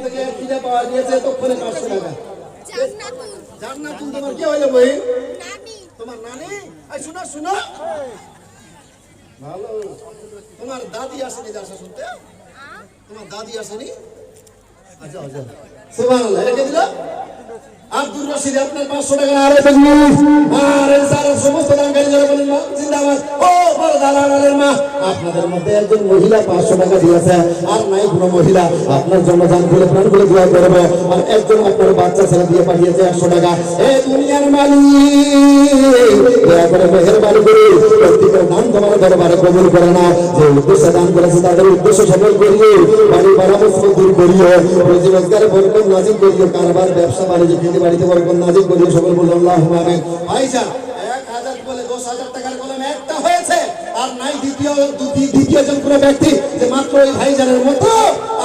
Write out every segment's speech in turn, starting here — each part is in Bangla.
থেকে কিনে পাওয়া গিয়েছে তখন 500 টাকা। জান্নাতুল তোমার কি হইলো বই? নানি। তোমার নানি? এই শোনো শোনো। ভালো। তোমার দাদি আসেনি যাসা শুনতে? তোমার দাদি আসেনি? আচ্ছা আচ্ছা। সুবহানাল্লাহ। রেখে দিল। আব্দুর রশিদ আপনার 500 টাকা আরে তাকবীর। আরে সারা সমস্ত দানকারী যারা বলেন মা জিন্দাবাদ। ও বড় দালালের মা আপনাদের মধ্যে একজন মহিলা 500 টাকা দিয়েছে আর নাই কোনো মহিলা আপনার জন্য জান খুলে প্রাণ খুলে দোয়া করবে আর একজন আপনার বাচ্চা ছেলে দিয়ে পাঠিয়েছে 100 টাকা। এই দুনিয়ার মালিক দয়া করে মেহেরবানি করে প্রত্যেকের দান তোমার দরবারে কবুল করে নাও। যে উদ্দেশ্যে দান করেছে তাদের উদ্দেশ্য সফল করিও, বাড়ি ভাড়া মুসিবত দূর করিও, রোজি রোজগারে বরকত নাজিল করিও, কারবার ব্যবসা বাণিজ্য বাড়িতে বরকত নাজিল করিও। সকল বলুন আল্লাহুম্মা আমিন। ভাইজান 1000 বলে 10000 টাকার কলম একটা হয়েছে আর নাই দ্বিতীয় জন কোন ব্যক্তি যে মাত্র ওই ভাইজানের মতো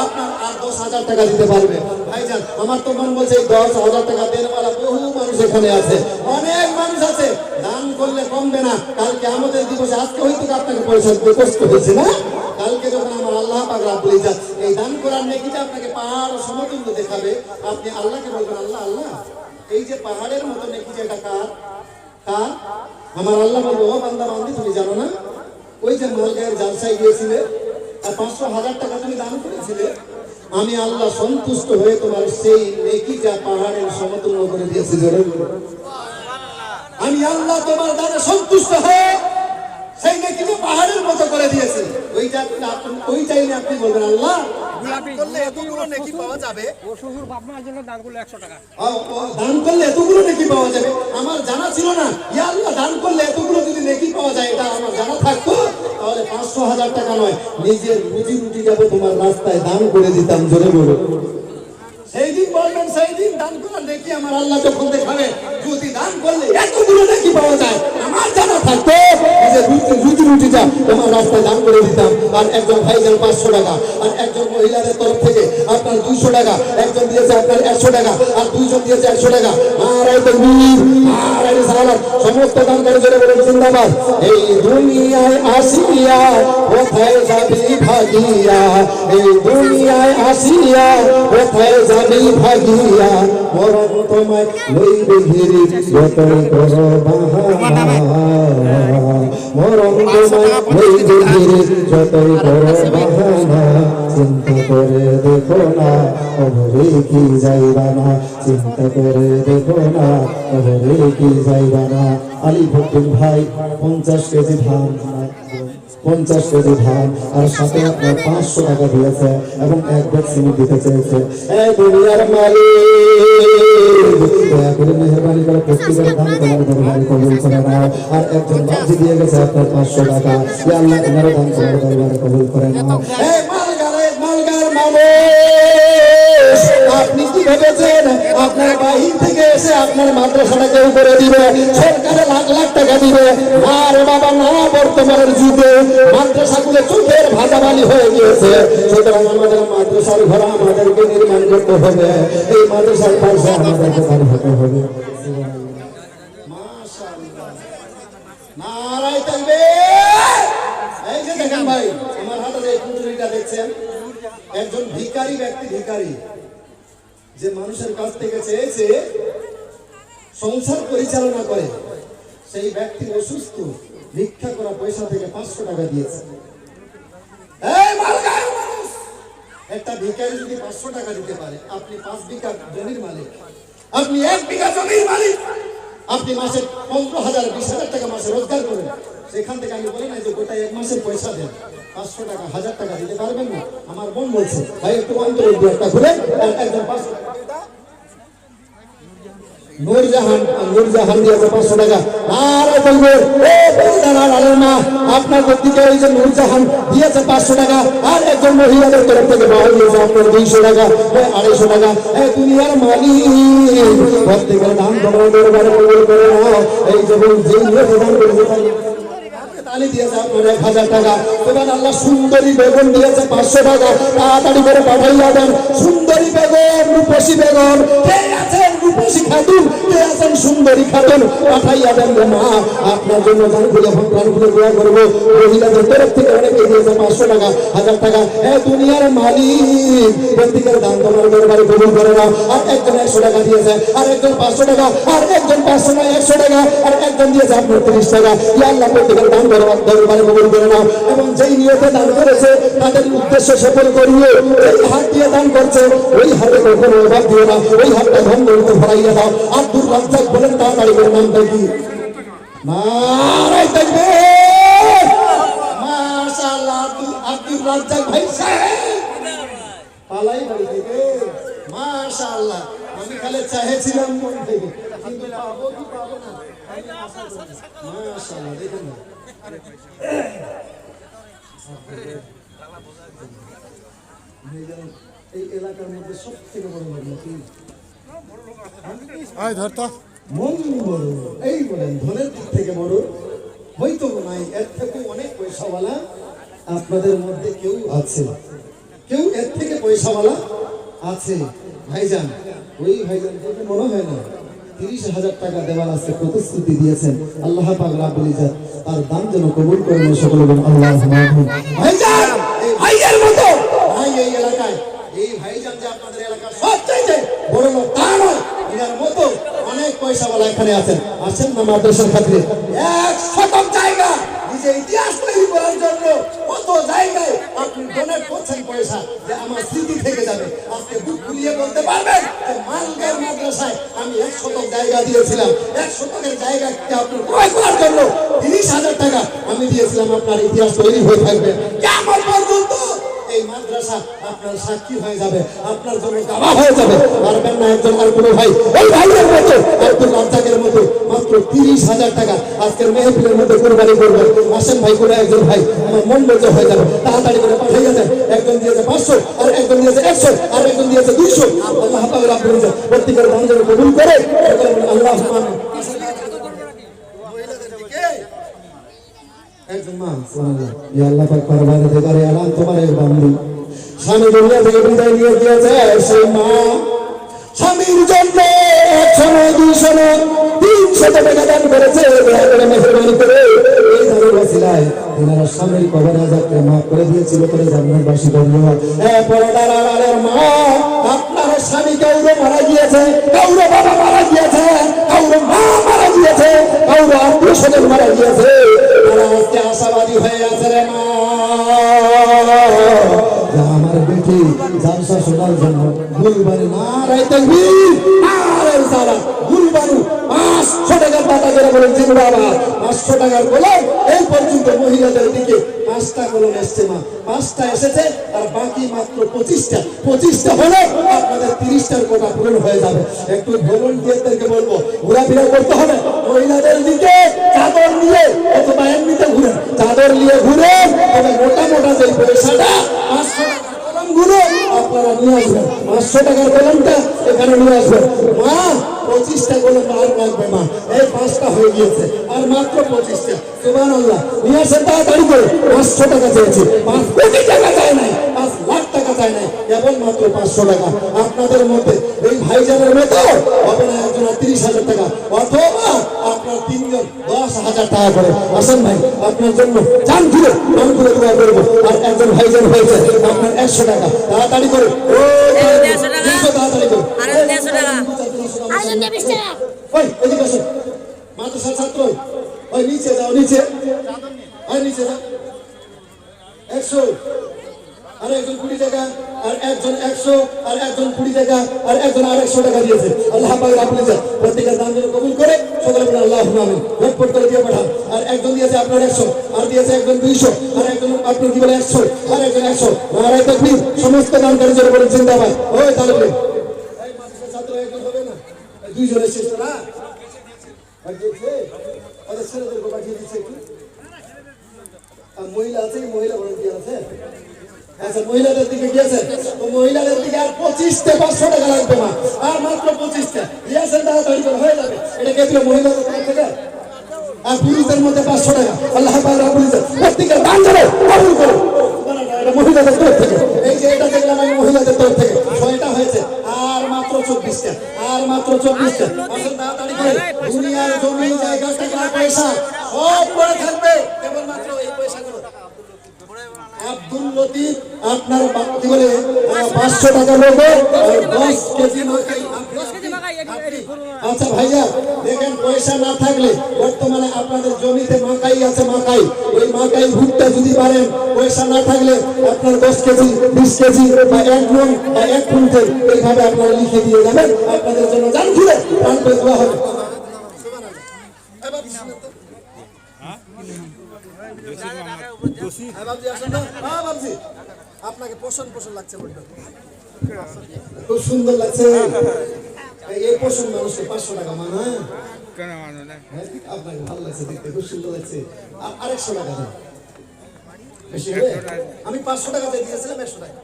আপনার আর 10000 টাকা দিতে পারবে। ভাইজান আমার তো মন বলছে 10000 টাকা দেনওয়ালা বহু মানুষ এখানে আছে, অনেক মানুষ আছে। দান করলে কমবে না। কালকে আমাদের দিবসে আজকে হয়তো আপনাকে পয়সা দিতে কষ্ট হয়েছে না, কালকে যখন আমার আল্লাহ পাক রব্বুল ইজ্জত এই দান করার নেকিটা আপনাকে পাহাড় সমতুল্য দেখাবে, আপনি আল্লাহকে বলবেন আল্লাহ আল্লাহ এই যে পাহাড়ের মতো নেকি যে এটা কার কার? আমার আল্লাহ বলবো ও বান্দা বান্দি তুমি জানো না ওই যে মালগাঁয়ের জালসায় গিয়েছিলে আর 500,000 টাকা তুমি দান করেছিলে, আমি আল্লাহ সন্তুষ্ট হয়ে তোমার সেই নেকিটা পাহাড়ের সমতুল্য করে দিয়েছি। জোরে আমি আল্লাহ তোমার দানে সন্তুষ্ট হয়ে সেই নেকিটা পাহাড়ের মতো করে দিয়েছি। ওই চাইলে আপনি বলবেন আল্লাহ করলে এতগুলো নেকি পাওয়া যাবে, ও শ্বশুর বাপ মার জন্য দান করলে 100 টাকা দান করলে এতগুলো নেকি পাওয়া যাবে। আমার জানা ছিল না, ইয়া আল্লাহ দান করলে এতগুলো যদি নেকি পাওয়া যায় এটা আমার জানা থাকতো তাহলে 500,000 টাকা নয় নিজের রুজি রুটি যাবে তোমার রাস্তায় দান করে দিতাম। জোরে বলো সেই দিন বলবেন সেই দিন দান করার নেকি আমার আল্লাহ যখন দেখাবে যদি দান করলে এতগুলো নেকি পাওয়া যায় আমার জানা থাকতো নিজের রুজি রুটি যা তোমার রাস্তায় দান করে দিতাম। আর একজন ভাইজান 500 টাকা আর একজন মহিলাদের তরফ থেকে আপনার 200 টাকা, একজন দিয়েছে আপনার 100 টাকা আর দুইজন দিয়েছে 100 টাকা। আর এই তাকবীর আর এই সালাত সমস্ত দানকারী জোরে বলেন জিন্দাবাদ। এই দুনিয়ায় আসিয়া কোথায় যাবি ভাগিয়া, এই দুনিয়ায় আসিয়া কোথায় যাবি ভাগিয়া, মরণ তোমায় লইবে ঘিরে যতই করো বাহানা, মরণ তোমায় লইবে ঘিরে যতই করো বাহানা, চিন্তা করে দেখো না কবরে কি যাইবা না, চিন্তা করে দেখো না কবরে কি যাইবা না। আলিফুদ্দিন ভাই 50 কেজি ধান 50 কেজি ধান আর সাথে আপনার 500 টাকা দিয়েছে এবং এক ব্যাগ সিমেন্ট দিতে চেয়েছে। এই দুনিয়ার মালিক দয়া করে মেহেরবানি করে প্রত্যেকের দান তোমার দরবারে কবুল করে নাও। আর একজন বাজি দিয়ে গেছে আপনার 500 টাকা, ইয়া আল্লাহ তোমার দান তোমার দরবারে কবুল করে নাও। এই মালগার মানুষ আপনি কি ভেবেছেন আপনার বাহির থেকে এসে আপনার মাদ্রাসাটা কেউ করে দিবে, সরকারে লাখ লাখ টাকা দিবে? আর বাবা না, বর্তমানের যুগে মাদ্রাসাগুলো চোখের ভাজাবালি হয়ে গিয়েছে। সুতরাং আমাদের মাদ্রাসার ঘর আমাদেরকে নির্মাণ করতে হবে, এই মাদ্রাসার পাশে আমাদেরকে বাড়ি হতে হবে। মাশাআল্লাহ নারায়ে তাকবীর। এই যে দেখেন ভাই আমার হাতে এই পুঁটুলিটা দেখছেন, একজন ভিখারি ব্যক্তি, ভিখারি যে মানুষের কাছ থেকে চেয়েছে সংসার পরিচালনা করে, সেই ব্যক্তি অসুস্থ, ভিক্ষা করা পয়সা থেকে 500 টাকা দিয়েছে। এই মালগাঁয়ের মানুষ একটা ভিখারি যদি 500 টাকা দিতে পারে, আপনি 5 বিঘা জমির মালিক, আপনি 1 বিঘা জমির মালিক, আপনি মাসে 15,000 20,000 টাকা মাসে রোজগার করেন, সেখান থেকে আমি বলি না যে গোটা 1 মাসের পয়সা দেন, 500 টাকা 1000 টাকা দিতে পারবেন না? আমার মন বলছে ভাই একটু অন্তরে একটা ঘুরে একজন 500 টাকা নূরজাহান দিয়েছে 500 টাকা। আর তাকবীর ও বলদার আলেমা আপনার দিকে এই যে নূরজাহান দিয়েছে 500 টাকা আর একজন মহিলাদের তরফ থেকে বাহু দিয়েছে আপনার 200 টাকা 250 টাকা। এই দুনিয়ার মালিক প্রত্যেকের দান তোমার দরবারে কবুল করে নাও। এই যে যেই নিয়ে দান করেছে তালি দিয়েছে আপনার 1000 টাকা। সুবহানাল্লাহ। সুন্দরী বেগম দিয়েছে 500 টাকা, তাড়াতাড়ি করে পাঠাইয়া দেন। সুন্দরী বেগম, রূপসী বেগম, কে আছেন রূপসী খাতুন, কে আছেন সুন্দরী খাতুন পাঠাইয়া দেন গো মা। আপনার জন্য জান খুলে প্রাণ খুলে দোয়া করবো। মহিলাদের তরফ থেকে অনেকে দিয়েছে 500 টাকা, 1000 টাকা। দুনিয়ার মালিক প্রত্যেকের দান তোমার দরবারে কবুল করে নাও। আর একজন 100 টাকা দিয়েছে, আর একজন 500 টাকা, আর একজন 500 নয় 100 টাকা, আর একজন দিয়েছে আপনার 30 টাকা। ইয়া আল্লাহ প্রত্যেকের দান দরবারে কবুল করে নাও। এবং যেই নিয়তে দান করেছে তাদের উদ্দেশ্য সফল করিয়ে এই হাত দিয়ে দান করছে, ওই হাতে কখনো অভাব দিও না, ওই হাতটা ধন্য ভরাইয়া দাও। আব্দুর রাজ্জাক বলেন তাড়াতাড়ি করে নামটা কি? নারায়ে তাকবীর। মাশাআল্লাহ আব্দুর রাজ্জাক ভাই সাহেব পালাই বাড়ি থেকে। মাশাআল্লাহ আমি খালি চাইছিলাম মন থেকে, কিন্তু পাবো কি পাবো না মাশাআল্লাহ। দেখুন না এই এলাকার মধ্যে সব থেকে বড় কি মন বড়, এই বলেন ধনের দিক থেকে বড় হয়তো নাই, এর থেকে অনেক পয়সাওয়ালা আপনাদের মধ্যে কেউ আছে, কেউ এর থেকে পয়সাওয়ালা আছে। ভাইজান ওই ভাইজান মনে হয় না 30,000 টাকা দেওয়ার আছে প্রতিশ্রুতি দিয়েছেন। আল্লাহ পাক রব্বুল ইজ্জত তার দান যেন কবুল করেন সকলে বলেন আল্লাহুম্মা আমিন। ভাইজান ভাইয়ের মতো ভাই এই এলাকায়, এই ভাইজান যে আপনাদের এলাকার সবচেয়ে বড় লোক তা নয়, এর মতো অনেক পয়সাওয়ালা এখানে আছেন। আসেন না মাদ্রাসার খাতিরে 100 জায়গা নিজে ইতিহাস তৈরি করার জন্য কত জায়গায় আপনি ডোনেট করছেন পয়সা, যে আমার স্মৃতি থেকে যাবে। আজকে বুক খুলিয়ে বলতে পারবেন যে মানগাঁও মাদ্রাসায় আমি 100 জায়গা দিয়েছিলাম, 100 জায়গাকে আপনি ক্রয় করার জন্য 30,000 টাকা আমি দিয়েছিলাম। আপনার ইতিহাস তৈরি হয়ে থাকবে কিয়ামত পর্যন্ত। এই মাদ্রাসা আপনার সাক্ষী হয়ে যাবে, আপনার জন্য গাওয়া হয়ে যাবে। পারবেন না একজন আর কোনো ভাই এই ভাইয়ের মতো আব্দুল রাজ্জাকের মতো মাত্র 30,000 টাকা আজকের মেহফিলের মধ্যে কুরবানি করবেন। আসেন ভাই কোনো একজন ভাই, আমার মন মজা হয়ে যাবে, তাড়াতাড়ি করে পাঠাইয়া দেন। একজন দিয়েছে 500, আর একজন দিয়েছে 100, আর একজন দিয়েছে 200। আল্লাহ পাক রব্বুল ইজ্জত প্রত্যেকের দান যেন কবুল করে। আল্লাহুম্মা আমিন। একজন মা সুবহানাল্লাহ, ইয়া আল্লাহ পাক পরওয়ারদিগারে আলাম তোমার এই বান্দি স্বামী দুনিয়া থেকে বিদায় নিয়ে গিয়েছে, সেই মা স্বামীর জন্য 100 নয় 200 নয় 300 টাকা দান করেছে। মেহরবানি করে এই দানের ওসিলায় এনারা স্বামীর কবর আযাবকে মাফ করে দিয়েছিল, করে জান্নাতবাসী করিও। পর্দার আড়ালের মা আপনার স্বামী কাউরে মারা গিয়েছে, কাউরে বাবা মারা গিয়েছে, কাউরে মা মারা গিয়েছে, কাউরে আত্মীয় স্বজন মারা গিয়েছে। তারা আজকে আশাবাদী হয়ে আছে রে মা, আমার বেটি জালসা শোনার জন্য গুলবানি নারায়ে তাকবীর নারায়ে রিসালাত গুলবানি 500 টাকার দাতা করে বলেন জিন্দাবাদ। 500 টাকার কলম এই পর্যন্ত মহিলাদের দিকে 5টা কলম এসেছে মা, 5টা এসেছে, আর বাকি মাত্র 25টা। 25টা হলে আপনাদের 30টার কোটা পূরণ হয়ে যাবে। একটু ভলান্টিয়ারদেরকে বলবো ঘোরাফেরা করতে হবে মহিলাদের দিকে, চাদর নিয়ে অথবা এমনিতে ঘুরেন, চাদর নিয়ে ঘুরেন, তবে মোটা মোটা যে পয়সাটা 500 টাকা কলম গুলো আপনারা নিয়ে আসবেন। 500 টাকার কলমটা এখানে নিয়ে আসবেন। মা 25টা কলম আর লাগবে মা, এই 5টা হয়ে গিয়েছে, আর মাত্র 25টা। সুবহানাল্লাহ, নিয়ে আসেন তাড়াতাড়ি করে। 500 টাকা চেয়েছি, 5 কোটি টাকা চাই নাই, 5 লাখ টাকা চাই নাই, কেবল মাত্র 500 টাকা। আপনাদের মধ্যে এই ভাইজানের মতো হবে না একজন 30,000 টাকা, অথবা আপনার 3জন 10,000 টাকা করে। আসেন ভাই আপনার জন্য জান খুলে মন খুলে দোয়া করবো। আর একজন ভাইজান হয়েছে আপনার 100 টাকা, তাড়াতাড়ি করে ও 150 টাকা, তাড়াতাড়ি করে আর 150 টাকা, আর 120 টাকা। ওই এদিকে আসুন মাদ্রাসা ছাত্র, ওই নিচে যাও, নিচে আর নিচে যাও। 100, আর একজন 20 টাকা, আর একজন 100, আর একজন 20 টাকা, আর একজন 100 টাকা দিয়েছে। আল্লাহ পাক রব্বুল ইজ্জত প্রত্যেকের দান যেন কবুল করে। সকলে বলেন আল্লাহুম্মা আমিন। ঝটপট করে দিয়ে পাঠান। আর একজন দিয়েছে আপনার 100, আর দিয়েছে একজন 200, আর একজন আপনার কি বলে 100, আর একজন 100। নারায়ে তাকবীর। সমস্ত দানকারী যারা বলেন জিন্দাবাদ। ওই তাহলে এই মাদ্রাসা ছাত্র একজন হবে না, দুইজনের শেষ না একজনছে ওদের ছেলেদেরকে পাঠিয়ে দিচ্ছে একটু। আর মহিলা আছে, মহিলা ভলান্টিয়ার আছে। আচ্ছা মহিলাদের দিকে গিয়েছে, তো মহিলাদের দিকে আর 25টা 500 টাকা লাগবে মা, আর মাত্র 25টা দিয়েছেন, তাড়াতাড়ি করে হয়ে যাবে। এটা কে দিল? মহিলাদের তরফ থেকে। আর পুরুষদের মধ্যে 500 টাকা। আল্লাহ পাক রব্বুল ইজ্জত প্রত্যেকের দান যেন কবুল করুন। এটা মহিলাদের তরফ থেকে। এই যে এটা দেখলাম আমি মহিলাদের তরফ থেকে 6টা হয়েছে, আর মাত্র 24টা, আর মাত্র 24টা। আসেন তাড়াতাড়ি করে। দুনিয়ার জমি জায়গা টাকা পয়সা সব পড়ে থাকবে, কেবলমাত্র এই পয়সাগুলো। আব্দুল লতিফ আপনার কি বলে 500 টাকা নেবে আর 10 কেজি মাকাই। আচ্ছা ভাইয়া দেখেন, পয়সা না থাকলে বর্তমানে আপনাদের জমিতে মাকাই আছে, মাকাই, ওই মাকাই ভুট্টা যদি পারেন, পয়সা না থাকলে আপনার 10 কেজি 20 কেজি বা 1 মণ বা 1 কুইন্টাল এইভাবে আপনারা লিখে দিয়ে যাবেন, আপনাদের জন্য জান ঘুরে প্রাণ পেয়ে দেওয়া হবে। আপনাকে পোষণ পোষণ লাগছে, খুব সুন্দর লাগছে। এই পোষণ মানুষকে 500 টাকা মানা কেন মানো না? আপনাকে ভালো লাগছে দেখতে, খুব সুন্দর লাগছে। আর 100 টাকা দেন, বেশি হবে। আমি 500 টাকা দিয়েছিলাম, 100 টাকা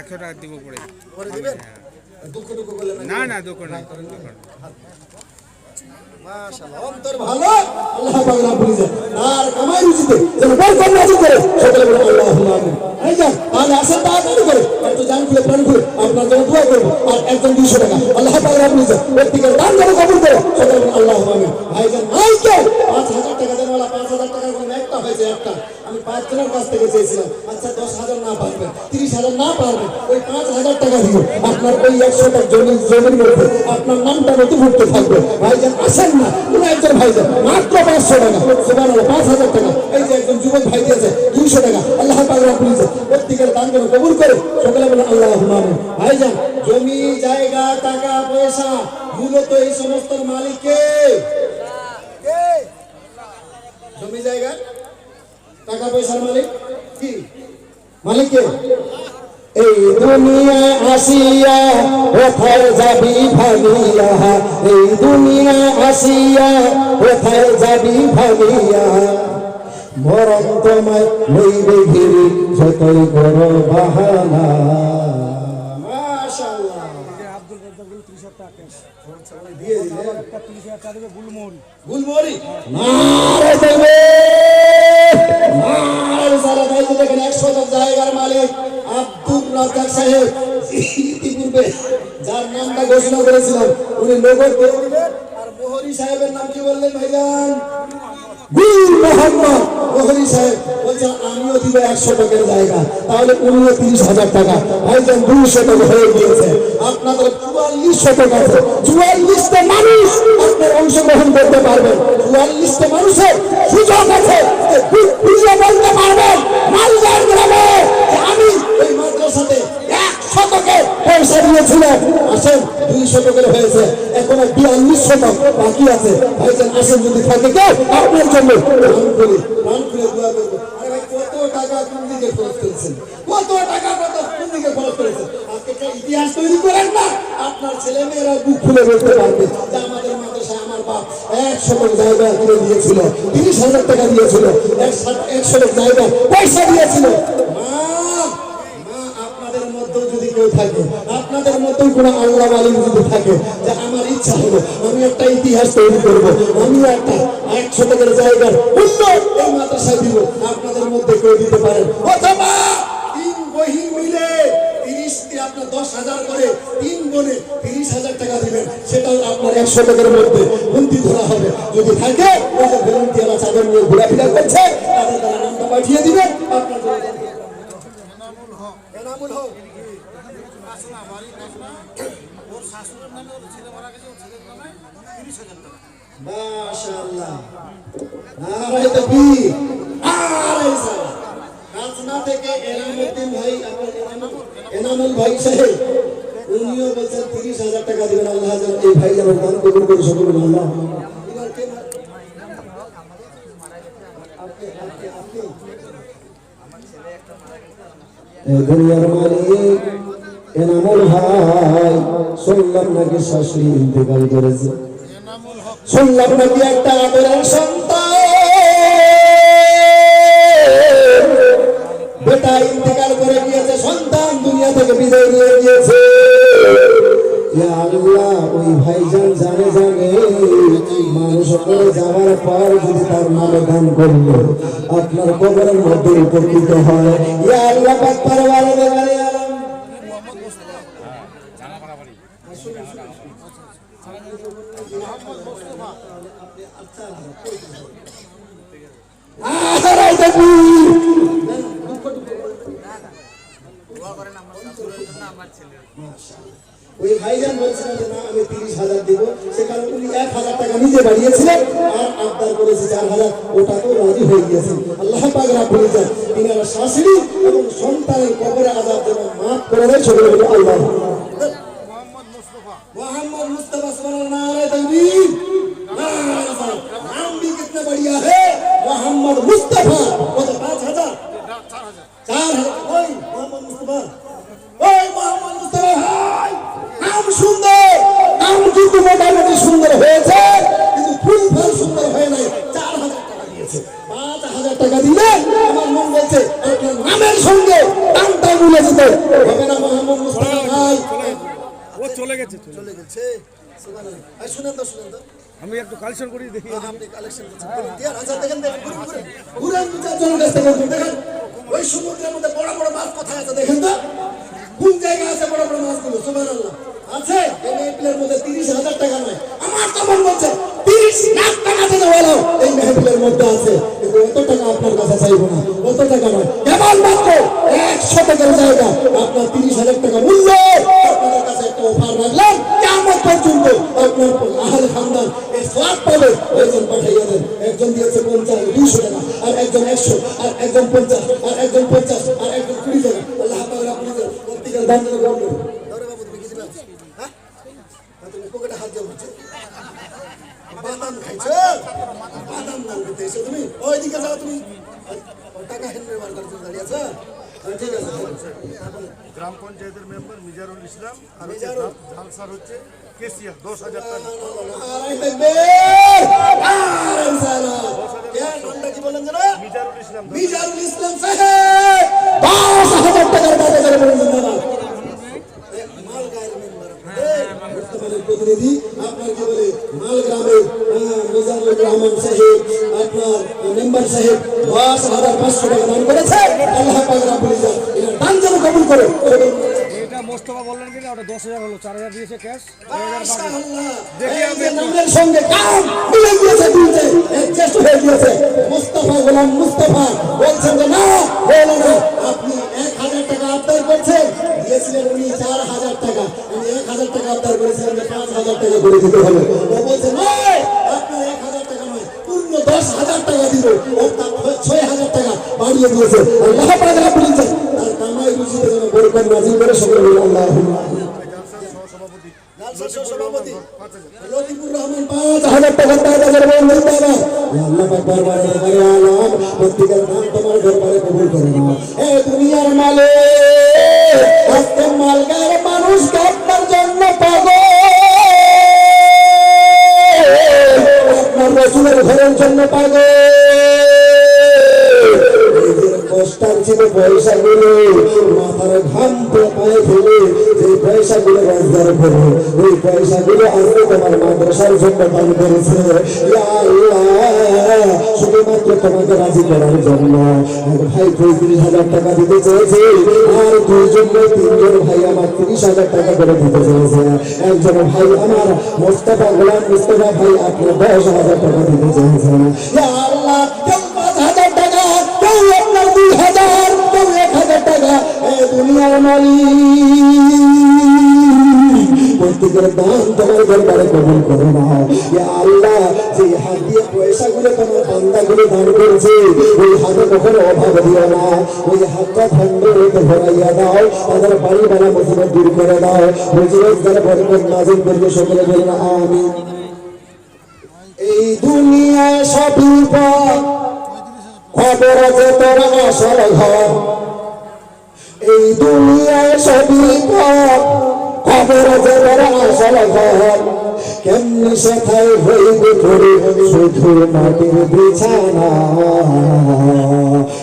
100 টাকা দিব পরে দিবেন। দুঃখ দুঃখ করলে না দুঃখ না। মাশাআল্লাহ, অন্তর ভালো, আল্লাহ পাক রাব্বুল ইজ্জত আর কামাই রুজিতে যেন বরকত নাযিল করে, সকলে বলে আল্লাহুম্মা আমিন। এই যান তাহলে আসেন তাড়াতাড়ি করে, একটু জান খুলে প্রাণ খুলে আপনার জন্য দোয়া করব। আর একজন 200 টাকা আল্লাহ পাক রাব্বুল ইজ্জত ব্যক্তিগত দান যেন কবুল করে, সকলে বলে আল্লাহুম্মা আমিন। ভাইজান নাই কেউ 5000 টাকা দেন, ওলা 5000 টাকার কোনো একটা হয়েছে, একটা আমি 5 জনের কাছ থেকে চেয়েছিলাম। আচ্ছা 10,000 না পারবে, 30,000 না পারবে, ওই 5,000 টাকা দিব আপনার ওই 100 টাকা জমির মধ্যে আপনার নামটা নথিভুক্ত থাকবে। ভাইজান আসেন না, কোন একজন ভাইজান মাত্র 500 টাকা, সুবহানাল্লাহ, 5,000 টাকা। এই যে একজন যুবক ভাই দিয়েছে 200 টাকা, আল্লাহ পাক রাব্বুল ইজ্জত প্রত্যেকের দান যেন কবুল করে, সকলে বলে আল্লাহুম্মা আমিন। ভাইজান জমি জায়গা টাকা পয়সা মূলত এই সমস্ত মালিক কে? জমি জায়গা টাকা পয়সার মালিক কি? মালিক কে? এই দুনিয়া আসিয়া কোথায় যাবি ভাবিয়া, এই দুনিয়া আসিয়া কোথায় যাবি ভাবিয়া, মরণ তোমায় লইবে ঘিরে যতই করো বাহানা। মাশাআল্লাহ, আব্দুল রাজ্জাক 30,000 টাকা দিয়ে দিলেন, 30,000 টাকা দেবে গুলমোহরি। গুলমোহরি নারে দেবে, নারে সারা ভাই দেখেন 100 জায়গার মালিক আব্দুল রাজ্জাক সাহেব। ইতিপূর্বে যার নামটা ঘোষণা করেছিলাম উনি নগদ দিয়ে দিবেন। আর মোহরি সাহেবের নাম কি বললেন ভাইজান? গুল মোহাম্মদ মোহরি সাহেব বলছে আমিও দিব 100 টাকার জায়গা, তাহলে উনিও 30,000 টাকা। ভাইজান 200 টাকা হয়ে গিয়েছে, আপনাদের 4400 টাকা আছে। 44টা মানুষ আপনার অংশগ্রহণ করতে পারবেন, 44টা মানুষের সুযোগ আছে বুঝে বলতে পারবেন মালদার গ্রামে আমি ওই মাদ্রাসাতে 100 টাকা পয়সা দিয়েছিলাম। আসেন 200 টাকা হয়েছে, এখনো 4200 বাকি আছে। ভাইজান আসেন, যদি থাকে কেউ আপনার জন্য প্রাণ খুলে দোয়া করবো। আরে ভাই কত টাকা কোন দিকে খরচ করেছেন, কত টাকা কত কোন দিকে খরচ করেছেন, আজকে ইতিহাস তৈরি করেন না। আপনার ছেলে মেয়েরা বুক খুলে বলতে পারবে যে আমাদের মাদ্রাসায় আমার বাপ 100 জায়গা কিনে দিয়েছিল, 30,000 টাকা দিয়েছিল, 100 জায়গা পয়সা দিয়েছিল। আপনাদের মধ্যেও যদি কেউ থাকে, আপনাদের মধ্যেও কোনো আল্লাহ ওয়ালি যদি থাকে যে আমার ইচ্ছা হলো আমি একটা ইতিহাস তৈরি করব, আমি একটা 100 টাকার জায়গার মূল্য এই মাদ্রাসায় দিব, আপনাদের মধ্যে কেউ দিতে পারেন। অথবা 3 বহিন মিলে 30 আপনার 10,000 করে 3 বোনে 30,000 টাকা দিবেন, সেটাও আপনার 100 টাকার মধ্যে গুনতি ধরা হবে। যদি থাকে ওই যে ভলেন্টিয়াররা চাদর নিয়ে ঘোরাফেরা করছে তাদের দ্বারা নামটা পাঠিয়ে দিবেন। আপনার এনামুল হক ওর শাশুড়ির নামে ওর ছেলে মারা গেছে, ওর ছেলের নামে 30,000 টাকা। মাশাআল্লাহ, নারায়ে তাকবীর, নারায়ে সালাত। কাজনা থেকে এনামুদ্দিন ভাই, এনামুল ভাই সাহেব উনিও বলছেন 30,000 টাকা দিবেন। আল্লাহ যেন এই ভাই যেন দান কবুল করে সকলে আল্লাহ। দুনিয়ার মালিক এনামুল ভাই, শুনলাম নাকি শাশুড়ি ইন্তেকাল করেছে, শুনলাম নাকি একটা আদরের সন্তান বেটা ইন্তেকাল করে গিয়েছে, সন্তান দুনিয়া থেকে বিদায় নিয়ে গিয়েছে। ইয়া আল্লাহ, ওই ভাইজান জানে মানুষ করে যাওয়ার পর যদি তার নামে দান করলো আপনার কবরের মধ্যে উপকৃত হয়। ইয়া আল্লাহ পাক পরওয়ারদিগারে আলম ওই ভাইজান বলছিলেন যে না আমি 30,000 দিব, সে কারণে উনি 1,000 টাকা নিজে বাড়িয়েছিলেন আর আবদার করেছে 4,000, ওটা তো রাজি হয়ে গিয়েছেন। আল্লাহ পাক রাব্বুল ইজ্জত তিনারা শাশুড়ি এবং সন্তানের কবরে আযাব যেন মাফ করে দেয়, সকলে বলে আল্লাহ। मोहम्मद मुस्तफा सुभान नारे तकबीर, नाम भी कितना बढ़िया है मोहम्मद मुस्तफा। वो तो 5,000 4,000 ওই মোহাম্মদ মুস্তাফা, ওই মোহাম্মদ মুস্তাফা হাই নাম সুন্দর, নাম কিন্তু মোটামুটি সুন্দর হয়েছে, কিন্তু ফুল ফল সুন্দর হয় নাই। 4,000 টাকা দিয়েছে, 5,000 টাকা দিলে আমার মন বলছে আপনার নামের সঙ্গে নামটা মিলে যেতে হবে না। মোহাম্মদ মুস্তাফা ভাই ও চলে গেছে সুবহানাল্লাহ। আই শুনেন তো আমি একটু কালেকশন করি দেখি। আপনি কালেকশন করছেন, টিয়ার হাজার দেখেন, ঘুরেন দুটা জন কাছ থেকে দেখেন ওই সমুদ্রের মধ্যে বড় বড় মাছ কোথায় আছে দেখেন তো, কোন জায়গায় আছে বড় বড় মাছগুলো? সুবহানাল্লাহ আছে। এই মেহফিলের মধ্যে 30,000 টাকা নয়, আমার তো মন বলছে 30 লাখ টাকা দিতে বলো এই মেহফিলের মধ্যে আছে, কিন্তু অত টাকা আপনার কাছে চাইবো না, অত টাকা নয়, কেবল মাত্র 100 টাকার জায়গা আপনার 30,000 টাকা মূল্য আপনাদের কাছে একটা অফার রাখলাম, কিয়ামত পর্যন্ত আপনার আহলে খানদান এই সওয়াব পাবে। একজন পাঠাইয়া দেন, একজন দিয়েছে 50, 200 টাকা, আর একজন 100, আর একজন 50, আর একজন 50, আর একজন 20 টাকা। আল্লাহ পাক রাব্বুল ইজ্জত প্রত্যেকের দান দান করবেন। ধরে বাবু তুমি কি দিবেন? হ্যাঁ তুমি পকেটে হাত দিয়ে বলছো বাদাম খাইছো, বাদাম দান করতে এসো তুমি, ওইদিকে যাও তুমি, টাকা হেনরে বার করতে দাঁড়িয়ে আছো। ঠিক আছে, গ্রাম পঞ্চায়েতের মেম্বার মিজারুল ইসলাম আর ঝালসার হচ্ছে কেসিয়া 10,000 টাকা। নামটা কি বলেন যেন? মিজারুল ইসলাম মিজারুল ইসলাম সাহেব 10,000 টাকার বাজারে বলেন জিন্দাবাদ। মালগাঁয়ের মেম্বার বর্তমানের প্রতিনিধি আপনার কি বলে মালগ্রামের মিজানুর রহমান সাহেব, আপনার মেম্বার সাহেব 10,500 টাকা দান করেছে। আল্লাহ পাক রাব্বুল ইজ্জত এর দান যেন কবুল করে। এটা মোস্তফা বললেন কিনা ওটা 10,000 হলো, 4,000 দিয়েছে ক্যাশ। মাশাআল্লাহ, দেখি আমি এই নামের সঙ্গে কাম মিলে গিয়েছে, দুইটা অ্যাডজাস্ট হয়ে গিয়েছে। মুস্তাফা গোলাম মুস্তাফা বলছেন যে না বলো না, আপনি 1,000 টাকা আবদার করছেন, দিয়েছিলেন উনি 4,000 টাকা, আমি 1,000 টাকা আবদার করেছিলাম যে 5,000 টাকা করে দিতে হবে। ও বলছে নয়, আপনার 1,000 টাকা নয়, পূর্ণ 10,000 টাকা দিব, অর্থাৎ 6,000 টাকা বাড়িয়ে দিয়েছে। আল্লাহ পাক রাব্বুল ইজ্জত তার কামাই রুজিতে যেন বরকত নাযিল করে, সকলে বলে আল্লাহুম্মা আমিন। সভাপতি লতিফুর রহমান 5,000 টাকা তাদের বন্ধু দাদা। আল্লাহ পাক দরবারে দরবারে আলাম প্রত্যেকের নাম তোমার দরবারে কবুল করে নাও। এই দুনিয়ার মালিক আজকে মালগার মানুষ আপনার জন্য পাগল, আপনার রাসূলের ঘরের জন্য পাগল। কষ্টার ছিল পয়সাগুলো মাথার ঘাম পায়ে ফেলে যে পয়সাগুলো রোজগার করে ওই পয়সাগুলো আজকে তোমার মাদ্রাসার জন্য দান করেছে। ইয়া আল্লাহ, শুধুমাত্র তোমাকে রাজি করার জন্য এক ভাই 30,000 টাকা দিতে চেয়েছে, আর 2-3 ভাই আমার 30,000 টাকা করে দিতে চেয়েছে। একজন ভাই আমার মোস্তফা গোলাম মুস্তফা ভাই আপনি 10,000 টাকা দিতে চেয়েছেন। ইয়া আল্লাহ, কেউ 5,000 টাকা, কেউ আপনার 2,000, কেউ 1,000 টাকা। এই দুনিয়ার মালিক প্রত্যেকের দান তোমার দরবারে কবুল করে নাও। ইয়া আল্লাহ, যে হাত দিয়ে পয়সাগুলো তোমার বান্দাগুলো দান করেছে ওই হাতে কখনো অভাব দিও না, ওই হাতটা ঠান্ডা ভরাইয়া দাও, তাদের বাড়ি বাড়া মুসিবত দূর করে দাও, রোজি রোজগার বরকত নাযিল করবে, সকলে বলেন আমিন। এই দুনিয়ায় সবই পথ, খবর আছে তোর আসল ঘর। এই দুনিয়ায় সবই পথ, খবর আছে তোর আসল ঘর। কেমনি সেথায় হইবে পড়ে শুধু মাটির বিছানা,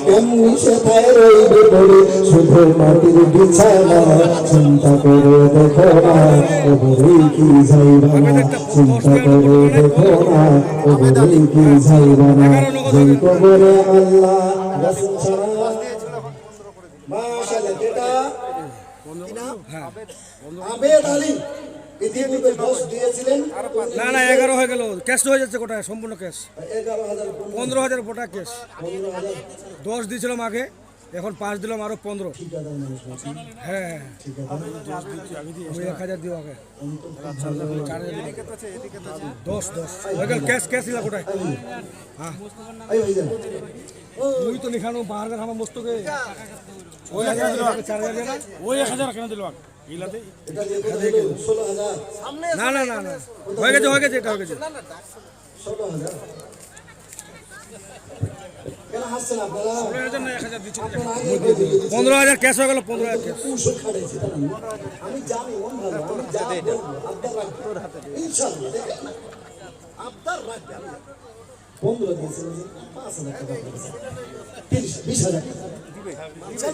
কেমনি সেথায় রইবে পড়ে শুধু মাটির বিছানা। চিন্তা করে দেখো না ওরে কি যাইবা না, চিন্তা করে দেখো না ওরে কি যাইবা না। যেই কবরে আল্লাহ রাসূল ছাড়া মাশাআল্লাহ যেটা কি নাম আবেদ আলী ইতিপূর্বে 10 দিয়েছিলেন। না না 11 হয়ে গেল, ক্যাশ হয়ে যাচ্ছে কোটায়, সম্পূর্ণ ক্যাশ। 11,000 15,000 গোটা ক্যাশ। 15,000 10 দিয়েছিলাম আগে, এখন 5 দিলাম, আরো 15। ঠিকাদার মানুষ বলছি। হ্যাঁ ঠিকাদার আমি 1000 দিব আগে, 10 হয়ে গেল ক্যাশ। ক্যাশ দিলা কোটায়? হ্যাঁ এই ভাইজান তুই তো নিখানো বাহার আমার মস্তকে ওই 1000 দিল আগে, 4000 দিলা ওই 1000 কেন দিল আগে ইলাতে? এটা দিয়ে কত হলো? 16,000 না না না না হয়ে গেছে, হয়ে গেছে, এটা হয়ে গেছে। 16,000 কেন হাসছেন আপনারা? 16,000 না 1000 দিচ্ছি। আপনারা আগে বলে দিয়েছেন। 15,000 ক্যাশ হয়ে গেল, 15,000 ক্যাশ। কৌশল খাটাইছি তা না। আমি জানি মন ভালো, আমি যা বলবো আবদার রাখবো ইনশাআল্লাহ। দেখেন না, আবদার রাখবে। আমি 15 দিয়েছিলেন যে 5,000 টাকা দিয়েছেন, 20,000 টাকা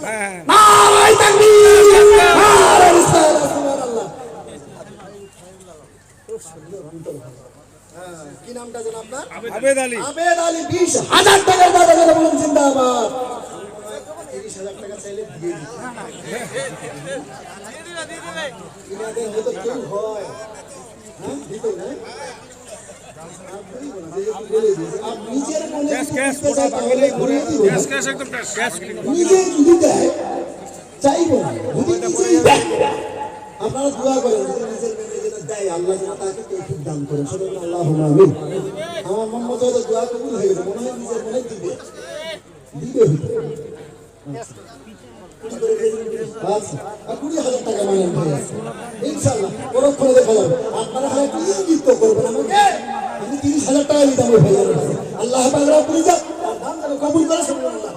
হ্যাঁ নারায়ে তাকবীর, নারায়ে রিসালাত, সুবহানাল্লাহ। হ্যাঁ, কি নামটা যেন আপনার? আবেদ আলী। আবেদ আলী 20,000 টাকার দাদা যারা বলুন জিন্দাবাদ। 30,000 টাকা চাইলে দিয়ে দিই। ইনাদের হয়তো কেউ হয়, হ্যাঁ দিতে না। আপনি বলেন যে একটু বলে দিয়েছে। আপনি নিজের মনে ক্যাশ ক্যাশ দিতে চাই তাহলে বলে দিব। ক্যাশ ক্যাশ একদম ক্যাশ ক্যাশ। নিজে যদি দেয় চাইবো না, যদি নিজেই দেয়। আপনারা দোয়া করেন যদি নিজের মেনে যেটা দেয় আল্লাহ যেন তাকে তৌফিক দান করেন। সুবহান আল্লাহুম্মা আমিন। আমার মোহাম্মদ হয়তো দোয়া কবুল হয়ে গেছে, মনে হয় নিজের মনে দিবে দিবে আচ্ছা, আর 20,000 টাকা মানেন ভাইয়া ইনশাআল্লাহ পরক্ষণে দেখা যাবে। আপনারা খালি কি গিফট করবেন আমাকে? আমি 30,000 টাকা দিতাম ওই ভাইয়ার কাছে। আল্লাহ পাক রব্বুল ইজ্জত তার দান যেন কবুল করে। সুবহানাল্লাহ।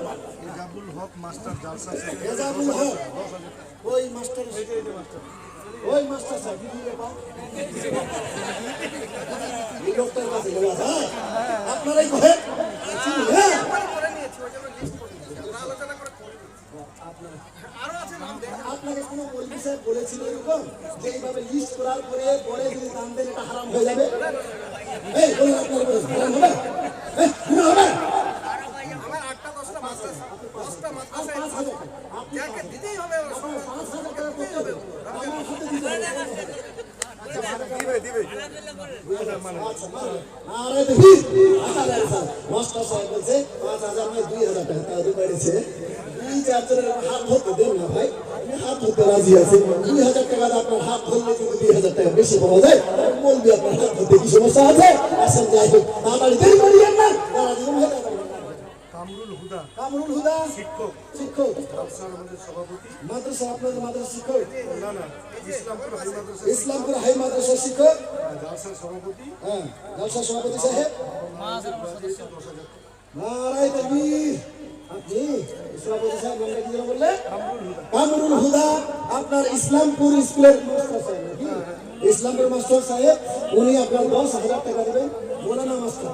এজাবুল হক মাস্টার জালসা এজাবুল হক ওই মাস্টার, ওই মাস্টার সাহেব এই লোকটার কাছে গেল। হ্যাঁ আপনারাই কহেন হ্যাঁ আপনাকে কোনো মৌলভী সাহেব বলেছিল এরকম যে এইভাবে লিস্ট করার পরে পরে যদি দাম দেন এটা হারাম হয়ে যাবে? এই বলুন আপনার হারাম হবে? গুনাহ হবে? আমার 8টা 10টা মাস্টার 10টা মাস্টার যাকে দিতেই হবে, 5,000 টাকা করতে হবে। আমার হাতে দিতে হবে। দিবে দিবে। আরে দেখি মাস্টার সাহেব বলছে 5,000 নয় 2,000 টাকা তাদের বেড়েছে। 2-4 হাত ধরতে দেন না ভাই, আমি হাত ধরতে রাজি আছি। 2,000 টাকা আপনার হাত ধরলে কিন্তু 2,000 টাকা বেশি পাওয়া যায়। বলবি আপনার হাত ধরতে কি সমস্যা আছে? আসেন যাই হোক তাড়াতাড়ি দেরি করিয়েন না। তারা দিন হয়ে যাবে। কামরুল হুদা কামরুল হুদা শিক্ষক, শিক্ষক, জালসার আমাদের সভাপতি। মাদ্রাসা আপনাদের মাদ্রাসা শিক্ষক, না না ইসলামপুর হাই মাদ্রাসা ইসলামপুর হাই মাদ্রাসা শিক্ষক, জালসার সভাপতি। হ্যাঁ জলসা সভাপতি সাহেব। 10,000 নারায়ে তাকবীর। আপনি সভাপতি সাহেব নামটা কি যেন বললেন? কামরুল হুদা। আপনার ইসলামপুর স্কুলের মাস্টার সাহেব নাকি? ইসলামপুর মাস্টার সাহেব উনি আপনার 10,000 টাকা দেবেন। মৌলানা মাস্টার,